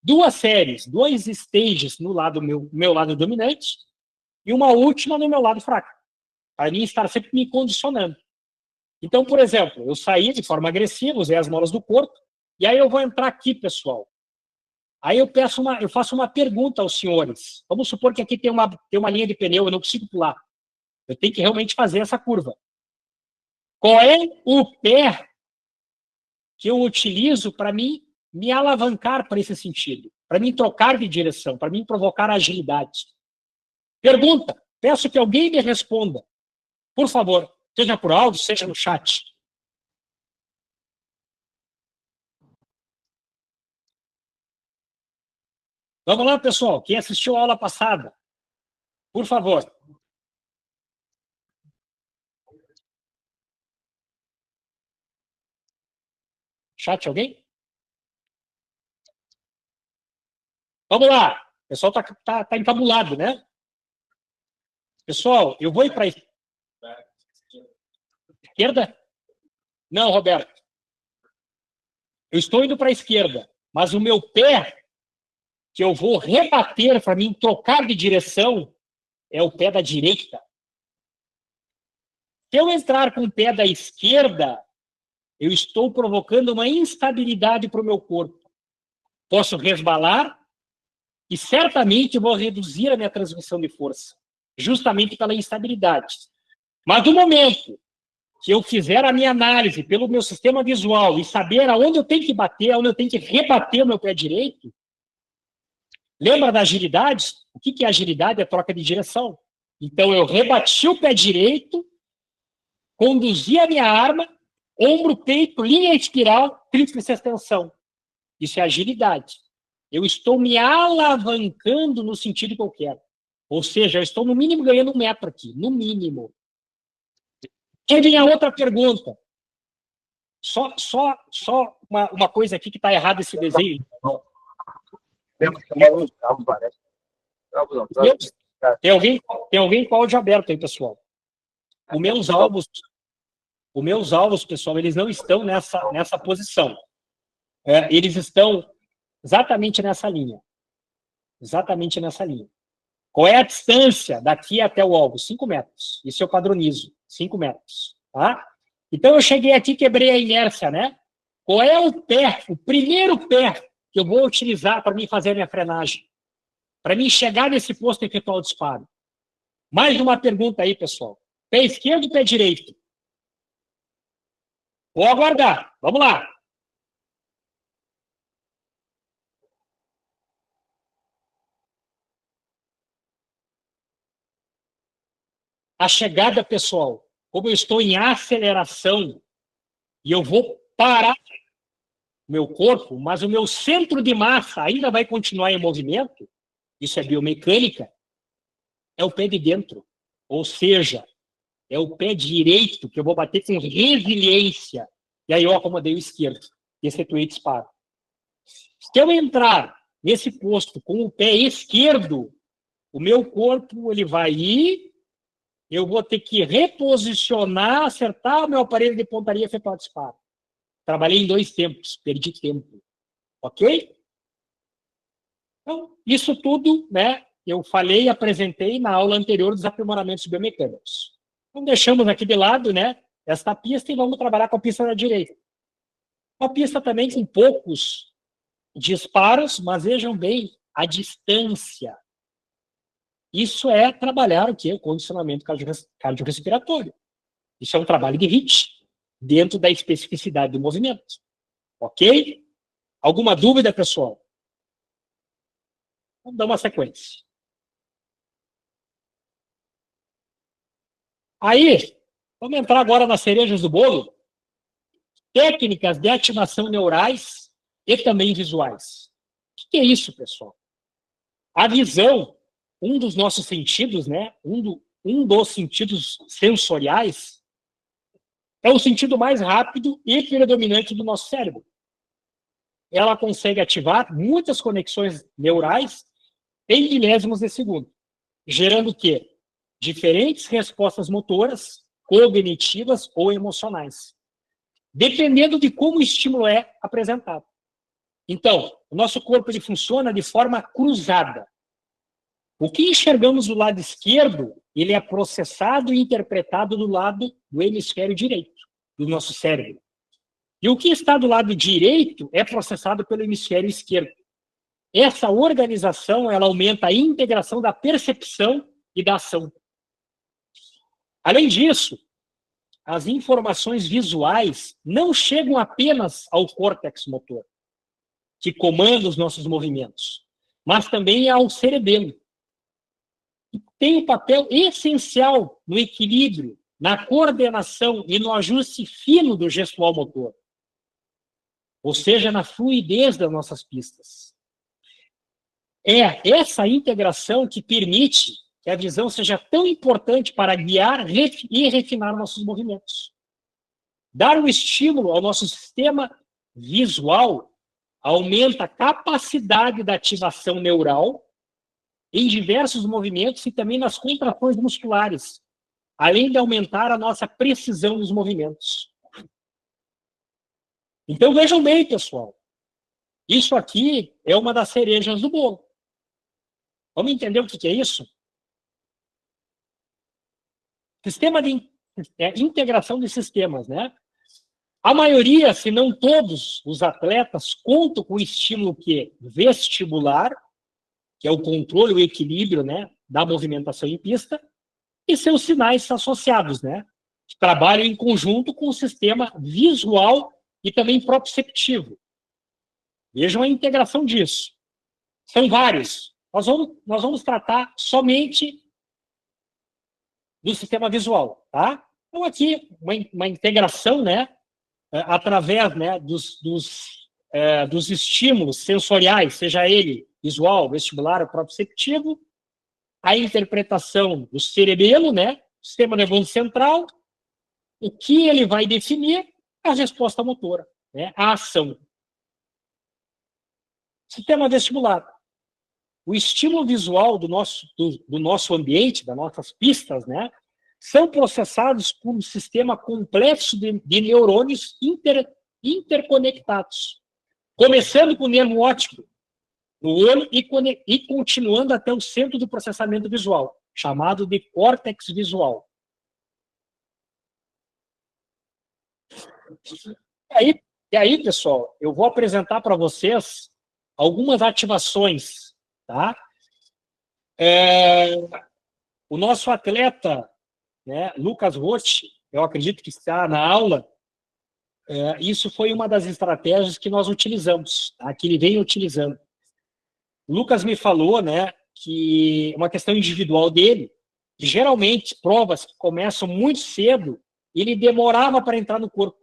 2 séries, 2 stages no lado meu lado dominante e uma última no meu lado fraco, para mim estar sempre me condicionando. Então, por exemplo, eu saí de forma agressiva, usei as molas do corpo, e aí eu vou entrar aqui, pessoal. Aí eu faço uma pergunta aos senhores. Vamos supor que aqui tem uma linha de pneu, eu não consigo pular. Eu tenho que realmente fazer essa curva. Qual é o pé que eu utilizo para me alavancar para esse sentido? Para mim trocar de direção, para mim provocar agilidade? Pergunta. Peço que alguém me responda. Por favor, seja por áudio, seja no chat. Vamos lá, pessoal. Quem assistiu a aula passada? Por favor. Chat, alguém? Vamos lá. O pessoal tá encabulado, né? Pessoal, eu vou ir para a esquerda? Não, Roberto. Eu estou indo para a esquerda, mas o meu pé, que eu vou rebater para mim trocar de direção, é o pé da direita. Se eu entrar com o pé da esquerda, eu estou provocando uma instabilidade para o meu corpo. Posso resbalar e certamente vou reduzir a minha transmissão de força, justamente pela instabilidade. Mas no momento que eu fizer a minha análise pelo meu sistema visual e saber aonde eu tenho que bater, aonde eu tenho que rebater o meu pé direito, lembra da agilidade? O que é agilidade? É troca de direção. Então, eu rebati o pé direito, conduzi a minha arma, ombro, peito, linha espiral, tríplice extensão. Isso é agilidade. Eu estou me alavancando no sentido que eu quero. Ou seja, eu estou no mínimo ganhando 1 metro aqui, no mínimo. E vem a outra pergunta. Só uma coisa aqui que está errada esse desenho. Tem alguém com o áudio aberto aí, pessoal. Os meus alvos, pessoal, eles não estão nessa posição. Eles estão exatamente nessa linha. Exatamente nessa linha. Qual é a distância daqui até o alvo? 5 metros. Isso eu padronizo. 5 metros. Tá? Então, eu cheguei aqui e quebrei a inércia, né? Qual é o pé, o primeiro pé que eu vou utilizar para mim fazer a minha frenagem? Para mim chegar nesse posto e efetuar o disparo? Mais uma pergunta aí, pessoal. Pé esquerdo ou pé direito? Vou aguardar. Vamos lá. A chegada, pessoal, como eu estou em aceleração e eu vou parar meu corpo, mas o meu centro de massa ainda vai continuar em movimento, isso é biomecânica, é o pé de dentro. Ou seja, é o pé direito que eu vou bater com resiliência. E aí eu acomodei o esquerdo e efetuei disparo. Se eu entrar nesse posto com o pé esquerdo, o meu corpo ele vai ir, eu vou ter que reposicionar, acertar o meu aparelho de pontaria e efetuar o disparo. Trabalhei em 2 tempos, perdi tempo. Ok? Então, isso tudo, né, eu falei e apresentei na aula anterior dos aprimoramentos biomecânicos. Então, deixamos aqui de lado, né, esta pista e vamos trabalhar com a pista da direita. Uma pista também com poucos disparos, mas vejam bem a distância. Isso é trabalhar o quê? O condicionamento cardiorrespiratório. Isso é um trabalho de HIIT, dentro da especificidade do movimento. Ok? Alguma dúvida, pessoal? Vamos dar uma sequência. Aí, vamos entrar agora nas cerejas do bolo. Técnicas de ativação neurais e também visuais. O que é isso, pessoal? A visão, um dos nossos sentidos, né? Um dos sentidos sensoriais, é o sentido mais rápido e predominante do nosso cérebro. Ela consegue ativar muitas conexões neurais em milésimos de segundo, gerando o quê? Diferentes respostas motoras, cognitivas ou emocionais, dependendo de como o estímulo é apresentado. Então, o nosso corpo ele funciona de forma cruzada. O que enxergamos do lado esquerdo, ele é processado e interpretado do lado do hemisfério direito, do nosso cérebro. E o que está do lado direito é processado pelo hemisfério esquerdo. Essa organização, ela aumenta a integração da percepção e da ação. Além disso, as informações visuais não chegam apenas ao córtex motor, que comanda os nossos movimentos, mas também ao cerebelo. Tem um papel essencial no equilíbrio, na coordenação e no ajuste fino do gestual motor, ou seja, na fluidez das nossas pistas. É essa integração que permite que a visão seja tão importante para guiar e refinar nossos movimentos. Dar um estímulo ao nosso sistema visual aumenta a capacidade da ativação neural em diversos movimentos e também nas contrações musculares, além de aumentar a nossa precisão nos movimentos. Então, vejam bem, pessoal. Isso aqui é uma das cerejas do bolo. Vamos entender o que é isso? Sistema de integração de sistemas, né? A maioria, se não todos, os atletas contam com o estímulo vestibular, que é o controle, o equilíbrio, né, da movimentação em pista, e seus sinais associados, né, que trabalham em conjunto com o sistema visual e também proprioceptivo. Vejam a integração disso. São vários. Nós vamos tratar somente do sistema visual, tá? Então, aqui, uma integração, né, através, né, dos estímulos sensoriais, seja ele visual, vestibular ou proprioceptivo, a interpretação do cerebelo, né, sistema nervoso central, o que ele vai definir? A resposta motora, né, a ação. Sistema vestibular. O estímulo visual do nosso ambiente, das nossas pistas, né, são processados por um sistema complexo de neurônios interconectados, começando com o nervo óptico no olho e continuando até o centro do processamento visual, chamado de córtex visual. E aí, pessoal, eu vou apresentar para vocês algumas ativações, tá? O nosso atleta, né, Lucas Roth, eu acredito que está na aula, isso foi uma das estratégias que nós utilizamos, tá? Que ele vem utilizando. O Lucas me falou, né, que uma questão individual dele, que geralmente provas que começam muito cedo, ele demorava para entrar no corpo.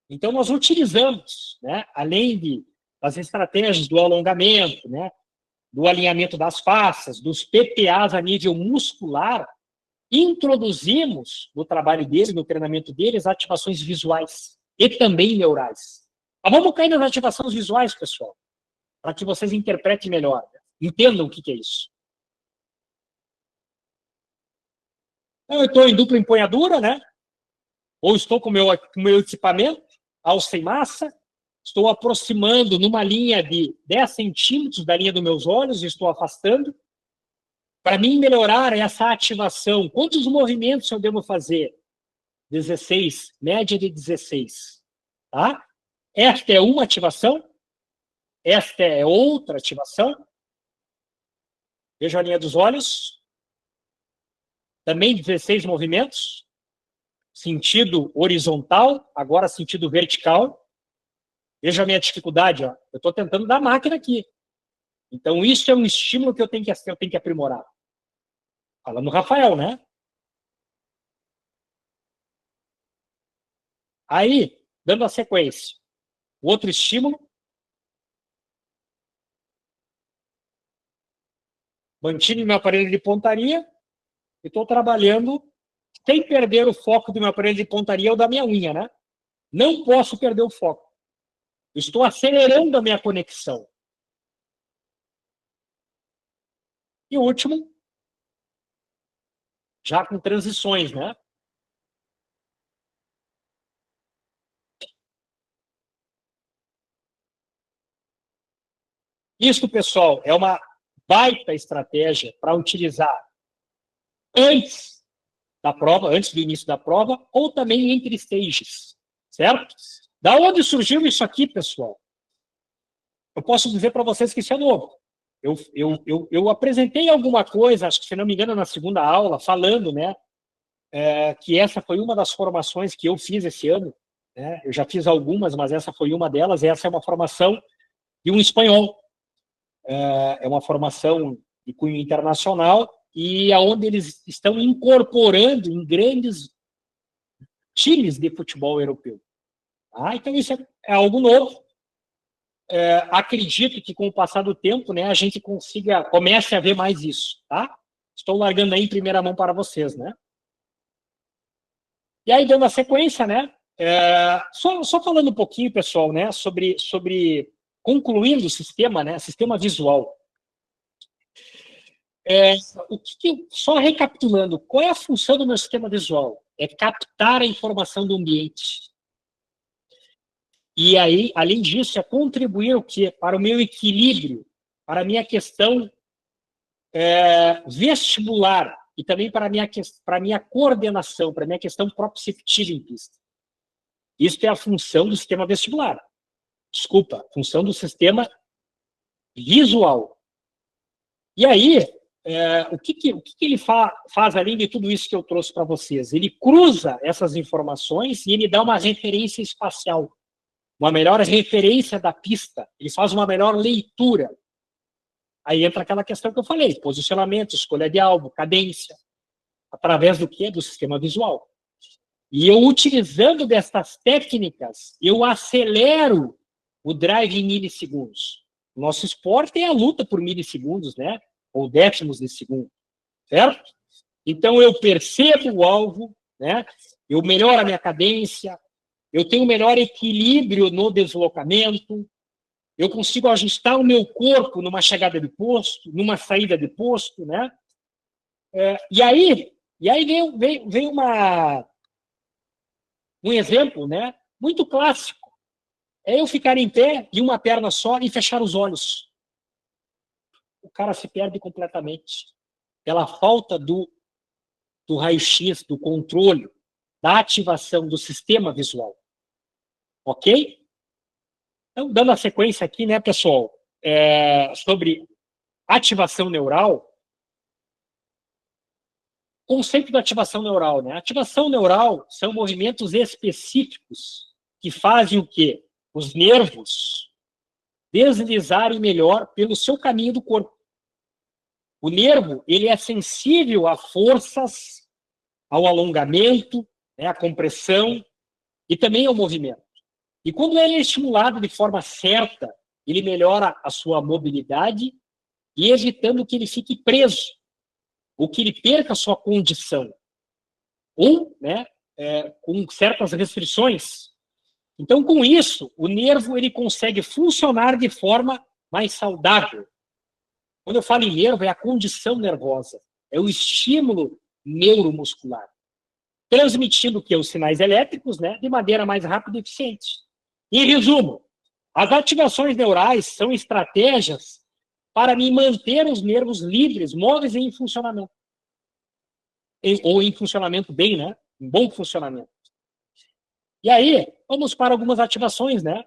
Então, nós utilizamos, né, além das estratégias do alongamento, né, do alinhamento das faces, dos PPAs a nível muscular, introduzimos no trabalho dele, no treinamento dele, as ativações visuais e também neurais. Mas vamos cair nas ativações visuais, pessoal. para que vocês interpretem melhor, né? Entendam o que é isso. Então, eu estou em dupla empunhadura, né? Ou estou com o meu equipamento, alça em massa, estou aproximando numa linha de 10 centímetros da linha dos meus olhos, estou afastando. Para mim melhorar essa ativação, quantos movimentos eu devo fazer? 16, média de 16. Tá? Esta é uma ativação, esta é outra ativação. Veja a linha dos olhos. Também 16 movimentos. Sentido horizontal, agora sentido vertical. Veja a minha dificuldade, ó. Eu estou tentando dar máquina aqui. Então, isso é um estímulo que eu tenho que aprimorar. Falando do Rafael, né? Aí, dando a sequência. O outro estímulo. Mantive meu aparelho de pontaria e estou trabalhando sem perder o foco do meu aparelho de pontaria ou da minha unha, né? Não posso perder o foco. Estou acelerando a minha conexão. E o último, já com transições, né? Isso, pessoal, é uma baita estratégia para utilizar antes da prova, antes do início da prova, ou também entre stages, certo? Da onde surgiu isso aqui, pessoal? Eu posso dizer para vocês que isso é novo. Eu apresentei alguma coisa, acho que, se não me engano, na segunda aula, falando, né, que essa foi uma das formações que eu fiz esse ano, né? Eu já fiz algumas, mas essa foi uma delas. Essa é uma formação de um espanhol. É uma formação de cunho internacional e aonde eles estão incorporando em grandes times de futebol europeu. Então, isso é algo novo. Acredito que, com o passar do tempo, né, a gente comece a ver mais isso. Tá? Estou largando aí em primeira mão para vocês. Né? E aí, dando a sequência, né, só falando um pouquinho, pessoal, né, sobre concluindo o sistema, né, sistema visual. Só recapitulando, qual é a função do meu sistema visual? É captar a informação do ambiente. E aí, além disso, é contribuir o quê? Para o meu equilíbrio, para a minha questão vestibular e também para a minha coordenação, para a minha questão proprioceptiva em pista. Isso é a função do sistema vestibular. Desculpa, função do sistema visual. E aí, o que ele faz além de tudo isso que eu trouxe para vocês? Ele cruza essas informações e ele dá uma referência espacial, uma melhor referência da pista, ele faz uma melhor leitura. Aí entra aquela questão que eu falei, posicionamento, escolha de alvo, cadência, através do quê? Do sistema visual. E eu, utilizando destas técnicas, eu acelero o drive em milissegundos. O nosso esporte é a luta por milissegundos, né? Ou décimos de segundo, certo? Então, eu percebo o alvo, né? Eu melhoro a minha cadência, eu tenho melhor equilíbrio no deslocamento, eu consigo ajustar o meu corpo numa chegada de posto, numa saída de posto, né? E aí vem um exemplo, né? Muito clássico. É eu ficar em pé de uma perna só e fechar os olhos. O cara se perde completamente. Pela falta do raio-x, do controle, da ativação do sistema visual. Ok? Então, dando a sequência aqui, né, pessoal, sobre ativação neural, conceito da ativação neural, né? Ativação neural são movimentos específicos que fazem o quê? Os nervos deslizarem melhor pelo seu caminho do corpo. O nervo, ele é sensível a forças, ao alongamento, né, à compressão e também ao movimento. E quando ele é estimulado de forma certa, ele melhora a sua mobilidade e evitando que ele fique preso, ou que ele perca a sua condição, ou, né, com certas restrições. Então, com isso, o nervo ele consegue funcionar de forma mais saudável. Quando eu falo em nervo, é a condição nervosa, é o estímulo neuromuscular, transmitindo o que? Os sinais elétricos, né, de maneira mais rápida e eficiente. Em resumo, as ativações neurais são estratégias para me manter os nervos livres, móveis e em funcionamento. Ou em funcionamento bem, né? Em bom funcionamento. E aí, vamos para algumas ativações, né?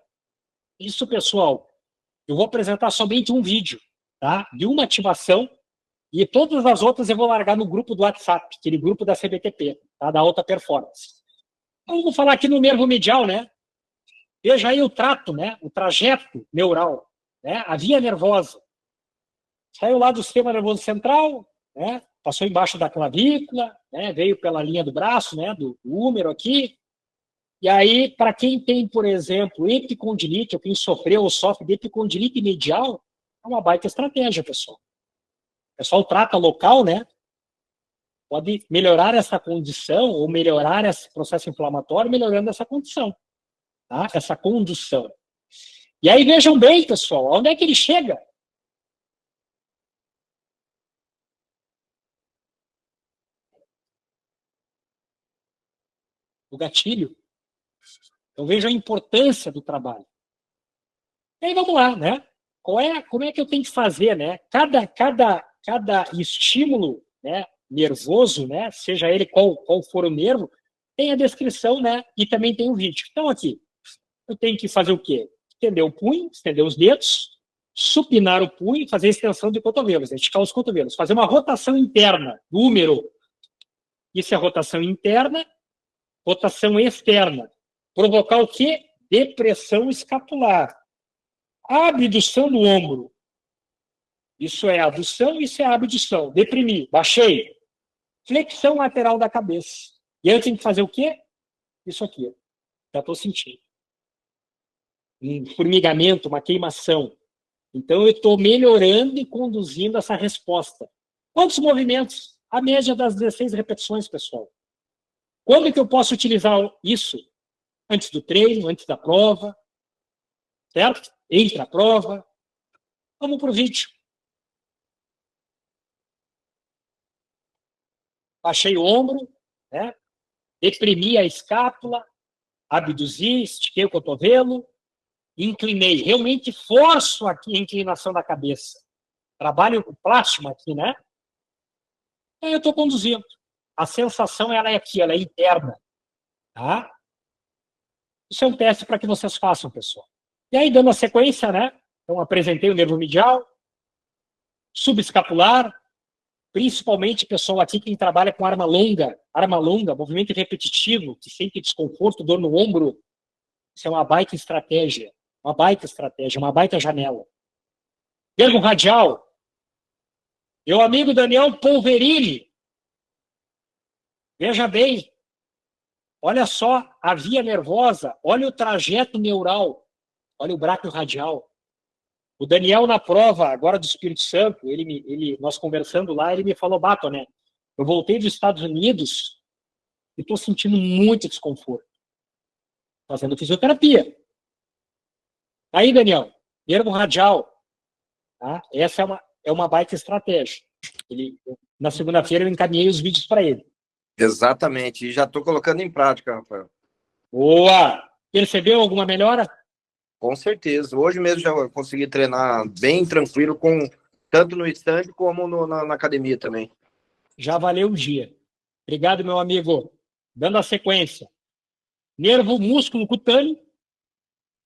Isso, pessoal, eu vou apresentar somente um vídeo, tá? De uma ativação, e todas as outras eu vou largar no grupo do WhatsApp, aquele grupo da CBTP, tá? Da alta performance. Então, vamos falar aqui no nervo medial, né? Veja aí o trato, né? O trajeto neural, né? A via nervosa. Saiu lá do sistema nervoso central, né? Passou embaixo da clavícula, né? Veio pela linha do braço, né? Do húmero aqui. E aí, para quem tem, por exemplo, epicondilite, ou quem sofreu ou sofre de epicondilite medial, é uma baita estratégia, pessoal. O pessoal trata local, né? Pode melhorar essa condição ou melhorar esse processo inflamatório melhorando essa condição, tá? Essa condução. E aí, vejam bem, pessoal, onde é que ele chega? O gatilho. Então, veja a importância do trabalho. E aí, vamos lá, né? Como é que eu tenho que fazer, né? Cada estímulo, né, nervoso, né, seja ele qual for o nervo, tem a descrição, né, e também tem o vídeo. Então, aqui, eu tenho que fazer o quê? Estender o punho, estender os dedos, supinar o punho, fazer extensão de cotovelos, esticar os cotovelos, fazer uma rotação interna do húmero. Isso é rotação interna, rotação externa. Provocar o quê? Depressão escapular. A abdução do ombro. Isso é adução, isso é abdução. Deprimir, baixei. Flexão lateral da cabeça. E aí eu tenho que fazer o quê? Isso aqui. Já estou sentindo. Um formigamento, uma queimação. Então eu estou melhorando e conduzindo essa resposta. Quantos movimentos? A média das 16 repetições, pessoal. Quando que eu posso utilizar isso? Antes do treino, antes da prova, certo? Entre a prova. Vamos para o vídeo. Baixei o ombro, né? Deprimi a escápula, abduzi, estiquei o cotovelo, inclinei. Realmente forço aqui a inclinação da cabeça. Trabalho com plástico aqui, né? E aí eu estou conduzindo. A sensação ela é aqui, ela é interna. Tá? Isso é um teste para que vocês façam, pessoal. E aí, dando a sequência, né? Então, apresentei o nervo medial, subescapular, principalmente, pessoal, aqui quem trabalha com arma longa, movimento repetitivo, que sente desconforto, dor no ombro, isso é uma baita estratégia, uma baita janela. Nervo radial, meu amigo Daniel Polverini, veja bem, olha só a via nervosa, olha o trajeto neural, olha o braco radial. O Daniel, na prova, agora do Espírito Santo, nós conversando lá, ele me falou, Bato, né? Eu voltei dos Estados Unidos e estou sentindo muito desconforto. Fazendo fisioterapia. Aí, Daniel, nervo radial. Tá? Essa é uma baita estratégia. Na segunda-feira eu encaminhei os vídeos para ele. Exatamente. E já estou colocando em prática, Rafael. Boa! Percebeu alguma melhora? Com certeza. Hoje mesmo já consegui treinar bem tranquilo, tanto no stand como na academia também. Já valeu o dia. Obrigado, meu amigo. Dando a sequência. Nervo músculo cutâneo,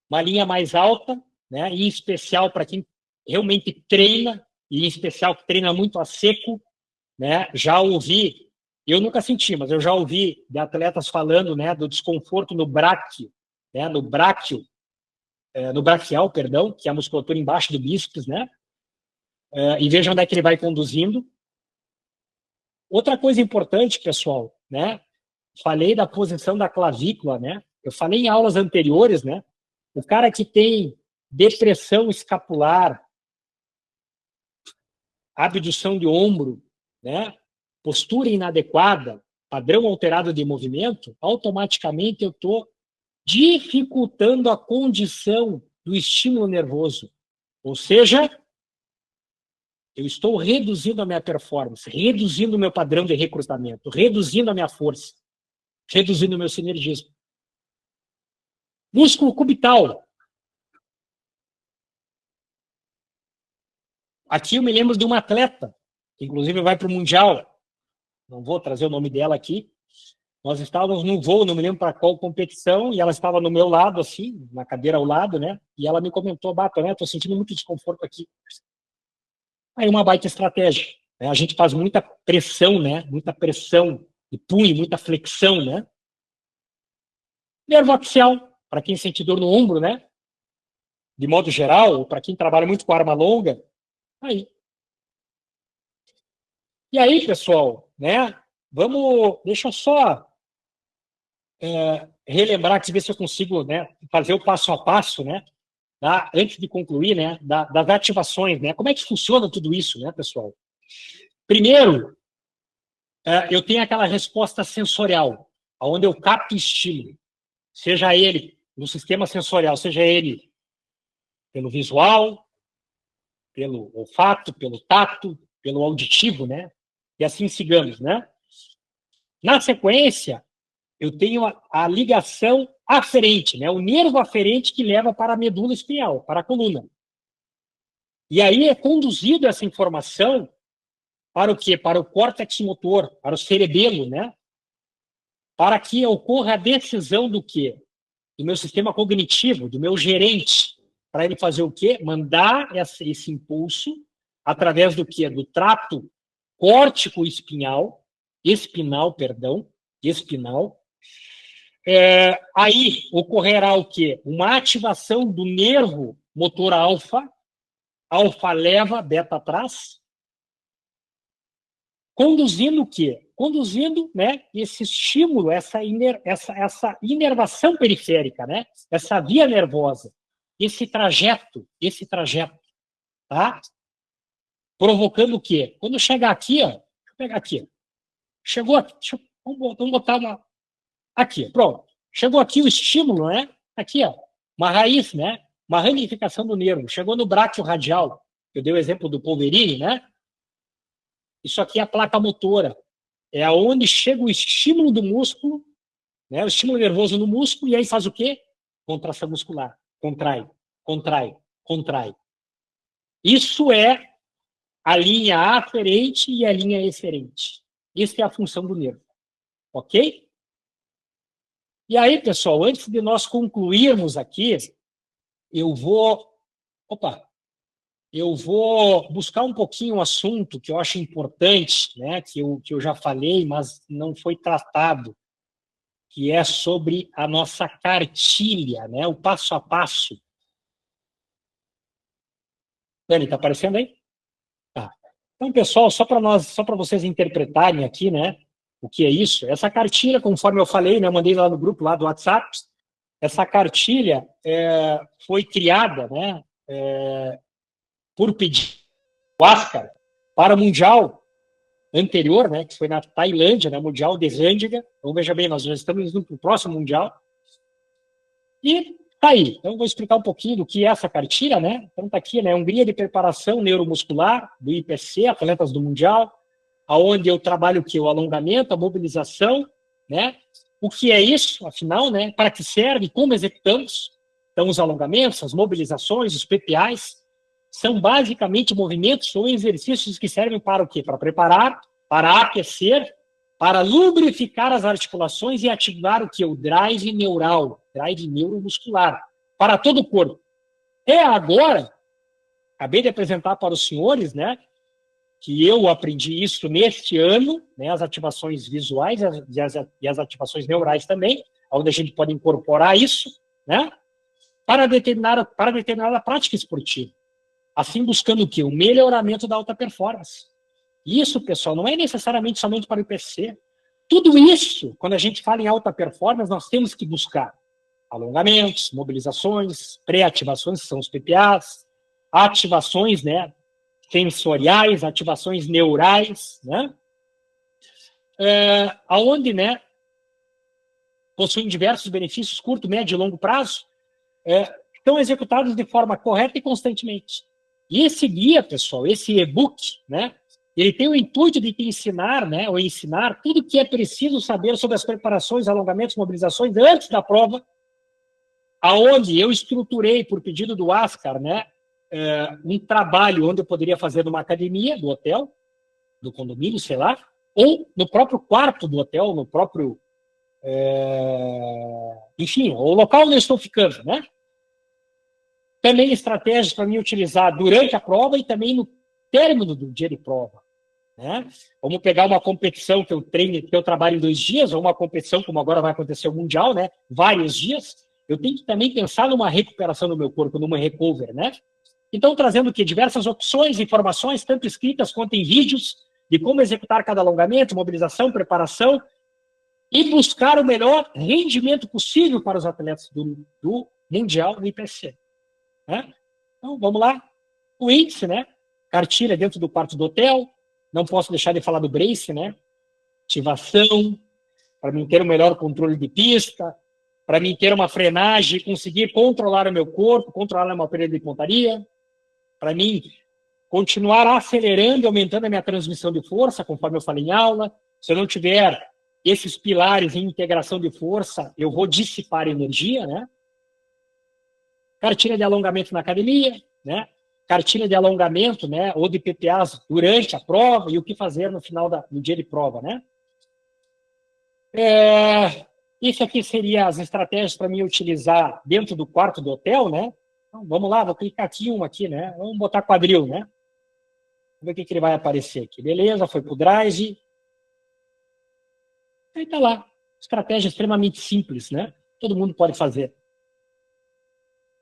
uma linha mais alta, né? Em especial para quem realmente treina, e em especial que treina muito a seco, né? Já ouvi, eu nunca senti, mas eu já ouvi de atletas falando, né, do desconforto no bráquio, né? No braquial, perdão, que é a musculatura embaixo do bíceps, né? E veja onde é que ele vai conduzindo. Outra coisa importante, pessoal, né? Falei da posição da clavícula, né? Eu falei em aulas anteriores, né? O cara que tem depressão escapular, abdução de ombro, né? Postura inadequada, padrão alterado de movimento, automaticamente eu estou dificultando a condição do estímulo nervoso. Ou seja, eu estou reduzindo a minha performance, reduzindo o meu padrão de recrutamento, reduzindo a minha força, reduzindo o meu sinergismo. Músculo cubital. Aqui eu me lembro de uma atleta, que inclusive vai para o Mundial. Não vou trazer o nome dela aqui. Nós estávamos num voo, não me lembro para qual competição, e ela estava no meu lado, assim, na cadeira ao lado, né? E ela me comentou, Bato, né? Estou sentindo muito desconforto aqui. Aí uma baita estratégia. Né? A gente faz muita pressão, né? Muita pressão de punho, muita flexão, né? Nervo axial, para quem sente dor no ombro, né? De modo geral, ou para quem trabalha muito com arma longa, aí. E aí, pessoal, né? Deixa eu só relembrar aqui, ver se eu consigo, né, fazer o passo a passo, né? Antes de concluir, né? Das ativações, né? Como é que funciona tudo isso, né, pessoal? Primeiro, eu tenho aquela resposta sensorial, onde eu capto estímulo, seja ele no sistema sensorial, seja ele pelo visual, pelo olfato, pelo tato, pelo auditivo, né? E assim sigamos, né? Na sequência, eu tenho a ligação aferente, né? O nervo aferente que leva para a medula espinhal, para a coluna. E aí é conduzido essa informação para o quê? Para o córtex motor, para o cerebelo, né? Para que ocorra a decisão do quê? Do meu sistema cognitivo, do meu gerente, para ele fazer o quê? Mandar esse impulso através do quê? Do trato córtico-espinal, espinal. Aí ocorrerá o quê? Uma ativação do nervo motor alfa, alfa leva, beta atrás, conduzindo o quê? Conduzindo, né, esse estímulo, essa inervação periférica, né? Essa via nervosa, esse trajeto, tá? Provocando o quê? Quando chegar aqui, ó, deixa eu pegar aqui, ó. Chegou aqui, vamos botar uma aqui, pronto. Chegou aqui o estímulo, né? Aqui, ó, uma raiz, né? Uma ramificação do nervo. Chegou no bráquio radial. Eu dei o exemplo do Polverini, né? Isso aqui é a placa motora. É aonde chega o estímulo do músculo, né? O estímulo nervoso no músculo, e aí faz o quê? Contração muscular. Contrai, contrai, contrai. Isso é a linha aferente e a linha eferente. Isso é a função do nervo. Ok? E aí, pessoal, antes de nós concluirmos aqui, eu vou buscar um pouquinho um assunto que eu acho importante, né, que eu já falei, mas não foi tratado, que é sobre a nossa cartilha, né, o passo a passo. Dani, está aparecendo aí? Tá. Então, pessoal, só para vocês interpretarem aqui, né, o que é isso, essa cartilha, conforme eu falei, né, eu mandei lá no grupo lá do WhatsApp, essa cartilha foi criada, né, por pedido do Ascar para o Mundial anterior, né, que foi na Tailândia, né, Mundial de Zândiga. Então, veja bem, nós já estamos indo para o próximo Mundial. E tá aí. Então, vou explicar um pouquinho do que é essa cartilha, né? Então, tá aqui, né, Hungria de Preparação Neuromuscular, do IPC, Atletas do Mundial, aonde eu trabalho o que? O alongamento, a mobilização, né? O que é isso, afinal, né? Para que serve, como executamos? Então, os alongamentos, as mobilizações, os PPAs, são basicamente movimentos ou exercícios que servem para o quê? Para preparar, para aquecer, para lubrificar as articulações e ativar o que? O drive neural, drive neuromuscular, para todo o corpo. Agora, acabei de apresentar para os senhores, né, que eu aprendi isso neste ano, né, as ativações visuais e as ativações neurais também, onde a gente pode incorporar isso, né, para determinada prática esportiva. Assim, buscando o quê? O melhoramento da alta performance. Isso, pessoal, não é necessariamente somente para o IPC. Tudo isso, quando a gente fala em alta performance, nós temos que buscar alongamentos, mobilizações, pré-ativações, que são os PPAs, ativações, né, sensoriais, ativações neurais, né, aonde, né, possuem diversos benefícios curto, médio e longo prazo, estão executados de forma correta e constantemente. E esse guia, pessoal, esse e-book, né, ele tem o intuito de te ensinar, né, ou ensinar tudo que é preciso saber sobre as preparações, alongamentos, mobilizações antes da prova, aonde eu estruturei, por pedido do Ascar, né, um trabalho onde eu poderia fazer numa academia do hotel, do condomínio, sei lá, ou no próprio quarto do hotel, no próprio, enfim, o local onde eu estou ficando, né? Também estratégias para mim utilizar durante a prova e também no término do dia de prova, né? Vamos pegar uma competição que eu treino, que eu trabalho em 2 dias, ou uma competição como agora vai acontecer o Mundial, né? Vários dias. Eu tenho que também pensar numa recuperação do meu corpo, numa recover, né? Então, trazendo aqui diversas opções, informações, tanto escritas quanto em vídeos, de como executar cada alongamento, mobilização, preparação, e buscar o melhor rendimento possível para os atletas do Mundial do IPC. Né? Então, vamos lá. O índice, né? Cartilha dentro do quarto do hotel. Não posso deixar de falar do brace, né? Ativação, para mim ter o melhor controle de pista, para mim ter uma frenagem, conseguir controlar o meu corpo, controlar uma perda de pontaria, para mim continuar acelerando e aumentando a minha transmissão de força, conforme eu falei em aula. Se eu não tiver esses pilares em integração de força, eu vou dissipar energia, né? Cartilha de alongamento na academia, né? Cartilha de alongamento, né? Ou de PPAs durante a prova e o que fazer no final do dia de prova, né? Isso aqui seria as estratégias para mim utilizar dentro do quarto do hotel, né? Então, vamos lá, vou clicar aqui aqui, né? Vamos botar quadril, né? Vamos ver o que ele vai aparecer aqui. Beleza, foi para o Drive. Aí está lá. Estratégia extremamente simples, né? Todo mundo pode fazer.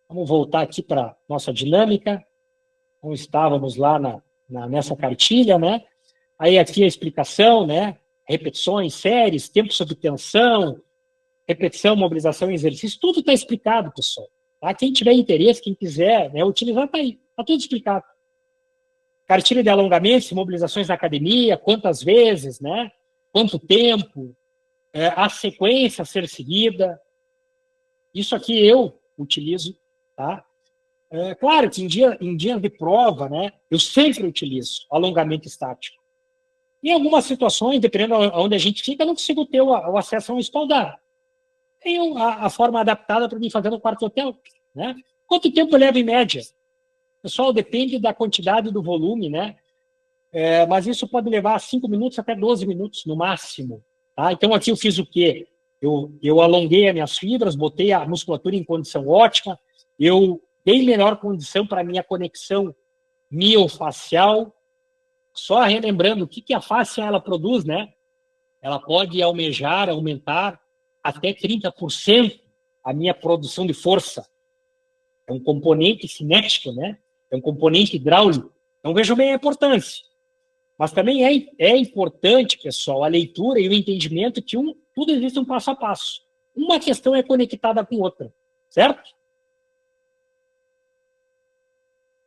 Vamos voltar aqui para nossa dinâmica. Então, estávamos lá nessa cartilha, né? Aí aqui a explicação, né? Repetições, séries, tempo sob tensão, repetição, mobilização e exercício. Tudo está explicado, pessoal. Tá? Quem tiver interesse, quem quiser, né, utilizar, está aí. Está tudo explicado. Cartilha de alongamentos, mobilizações na academia, quantas vezes, né? Quanto tempo, a sequência a ser seguida. Isso aqui eu utilizo, tá? Claro que em dias de prova, né, eu sempre utilizo alongamento estático. Em algumas situações, dependendo de onde a gente fica, eu não consigo ter o acesso a um espaldar. Tem a forma adaptada para mim fazer no quarto hotel, né? Quanto tempo leva em média? Pessoal, depende da quantidade do volume, né? Mas isso pode levar 5 minutos até 12 minutos no máximo. Tá? Então, aqui eu fiz o quê? Eu alonguei as minhas fibras, botei a musculatura em condição ótima, eu dei melhor condição para a minha conexão miofacial. Só relembrando o que a face ela produz, né? Ela pode almejar, aumentar até 30% a minha produção de força. É um componente cinético, né? É um componente hidráulico. Então, vejam bem a importância. Mas também é importante, pessoal, a leitura e o entendimento que tudo existe um passo a passo. Uma questão é conectada com outra, certo?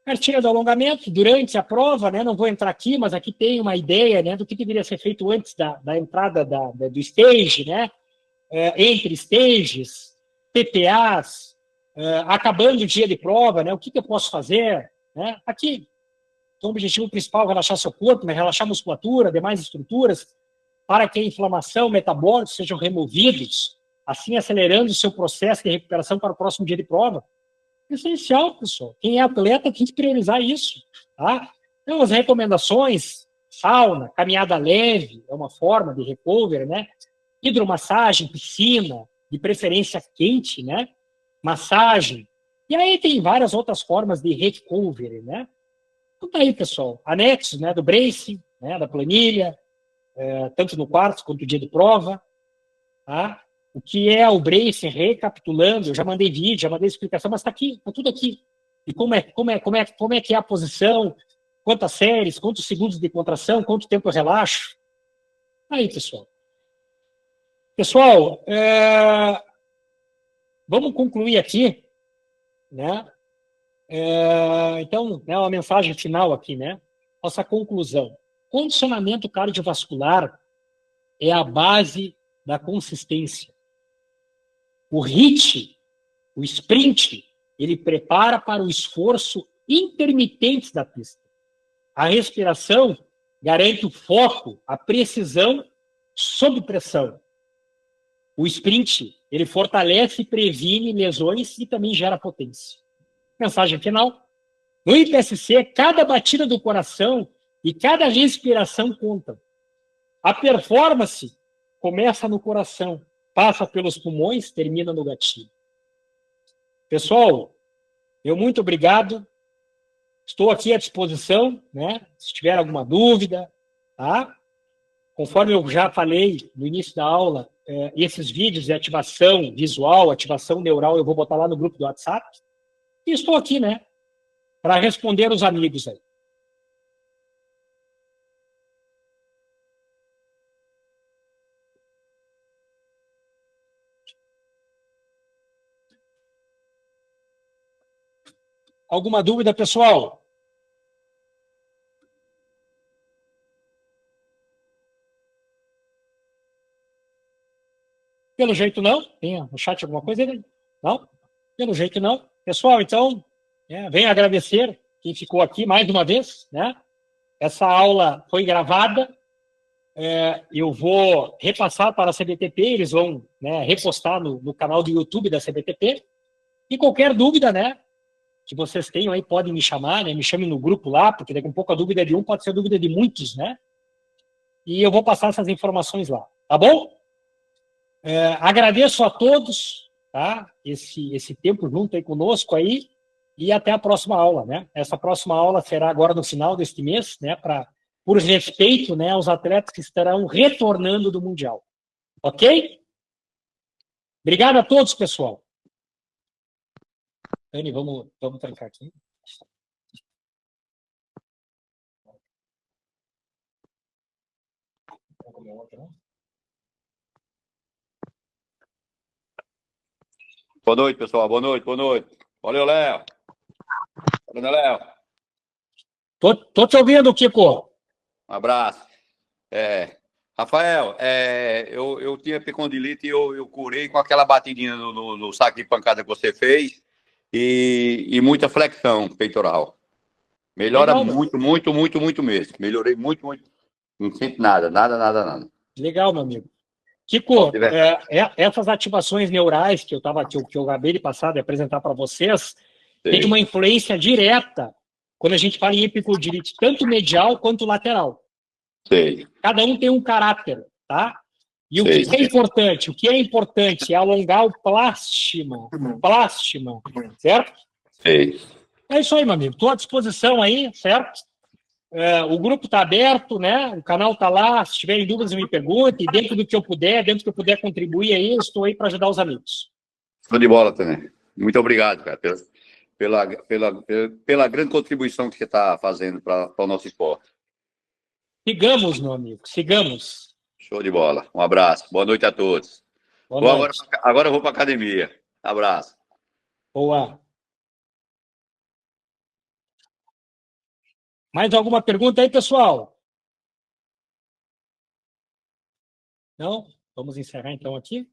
Cartilha do alongamento, durante a prova, né? Não vou entrar aqui, mas aqui tem uma ideia, né, do que deveria ser feito antes da entrada do stage, né? Entre stages, PPAs, acabando o dia de prova, né? O que eu posso fazer, né? Aqui, então, o objetivo principal é relaxar seu corpo, né? Relaxar a musculatura, demais estruturas, para que a inflamação, metabólicos sejam removidos, assim acelerando o seu processo de recuperação para o próximo dia de prova. Essencial, pessoal. Quem é atleta tem que priorizar isso, tá? Então, as recomendações, sauna, caminhada leve, é uma forma de recover, né? Hidromassagem, piscina, de preferência quente, né? Massagem. E aí tem várias outras formas de recover, né? Então tá aí, pessoal. Anexos, né? Do bracing, né? Da planilha, tanto no quarto quanto no dia de prova, tá? O que é o bracing, recapitulando, eu já mandei vídeo, já mandei explicação, mas está aqui, está tudo aqui. E como é que é a posição, quantas séries, quantos segundos de contração, quanto tempo eu relaxo. Aí, pessoal. Pessoal, vamos concluir aqui, né? Então, né, uma mensagem final aqui, né? Nossa conclusão. Condicionamento cardiovascular é a base da consistência. O HIIT, o sprint, ele prepara para o esforço intermitentes da pista. A respiração garante o foco, a precisão sob pressão. O sprint, ele fortalece e previne lesões e também gera potência. Mensagem final. No IPSC, cada batida do coração e cada respiração contam. A performance começa no coração, passa pelos pulmões, termina no gatilho. Pessoal, eu muito obrigado. Estou aqui à disposição, né? Se tiver alguma dúvida, tá? Conforme eu já falei no início da aula, esses vídeos de ativação visual, ativação neural, eu vou botar lá no grupo do WhatsApp. E estou aqui, né? Para responder os amigos aí. Alguma dúvida, pessoal? Pelo jeito não. Tem no chat alguma coisa aí? Não? Pelo jeito não. Pessoal, então, venho agradecer quem ficou aqui mais uma vez, né? Essa aula foi gravada. Eu vou repassar para a CBTP, eles vão, né, repostar no canal do YouTube da CBTP. E qualquer dúvida, né, que vocês tenham aí, podem me chamar, né? Me chamem no grupo lá, porque daqui a pouco a dúvida de um pode ser a dúvida de muitos, né? E eu vou passar essas informações lá, tá bom? Agradeço a todos, tá? Esse tempo junto aí conosco aí, e até a próxima aula, né? Essa próxima aula será agora no final deste mês, né? Por respeito, né, aos atletas que estarão retornando do Mundial. Ok? Obrigado a todos, pessoal. Dani, vamos trancar aqui. Boa noite, pessoal. Boa noite, boa noite. Valeu, Léo. Valeu, Léo. Tô te ouvindo, Kiko. Um abraço. Rafael, eu tinha epicondilite e eu curei com aquela batidinha no saco de pancada que você fez e muita flexão peitoral. Melhora Legal, muito mesmo. Melhorei muito. Não sinto nada. Legal, meu amigo. Kiko, essas ativações neurais que eu acabei de passar, de apresentar para vocês, tem uma influência direta quando a gente fala em epicondilite, tanto medial quanto lateral. Sei. Cada um tem um caráter, tá? E o que é importante? O que é importante é alongar o plástimo, certo? Sei. É isso aí, meu amigo. Estou à disposição aí, certo? O grupo está aberto, né? O canal está lá. Se tiverem dúvidas, me perguntem. Dentro do que eu puder contribuir aí, eu estou aí para ajudar os amigos. Show de bola também. Muito obrigado, cara, pela grande contribuição que você está fazendo para o nosso esporte. Sigamos, meu amigo, sigamos. Show de bola. Um abraço. Boa noite a todos. Boa noite. Agora eu vou para a academia. Abraço. Boa. Mais alguma pergunta aí, pessoal? Não? Vamos encerrar então aqui.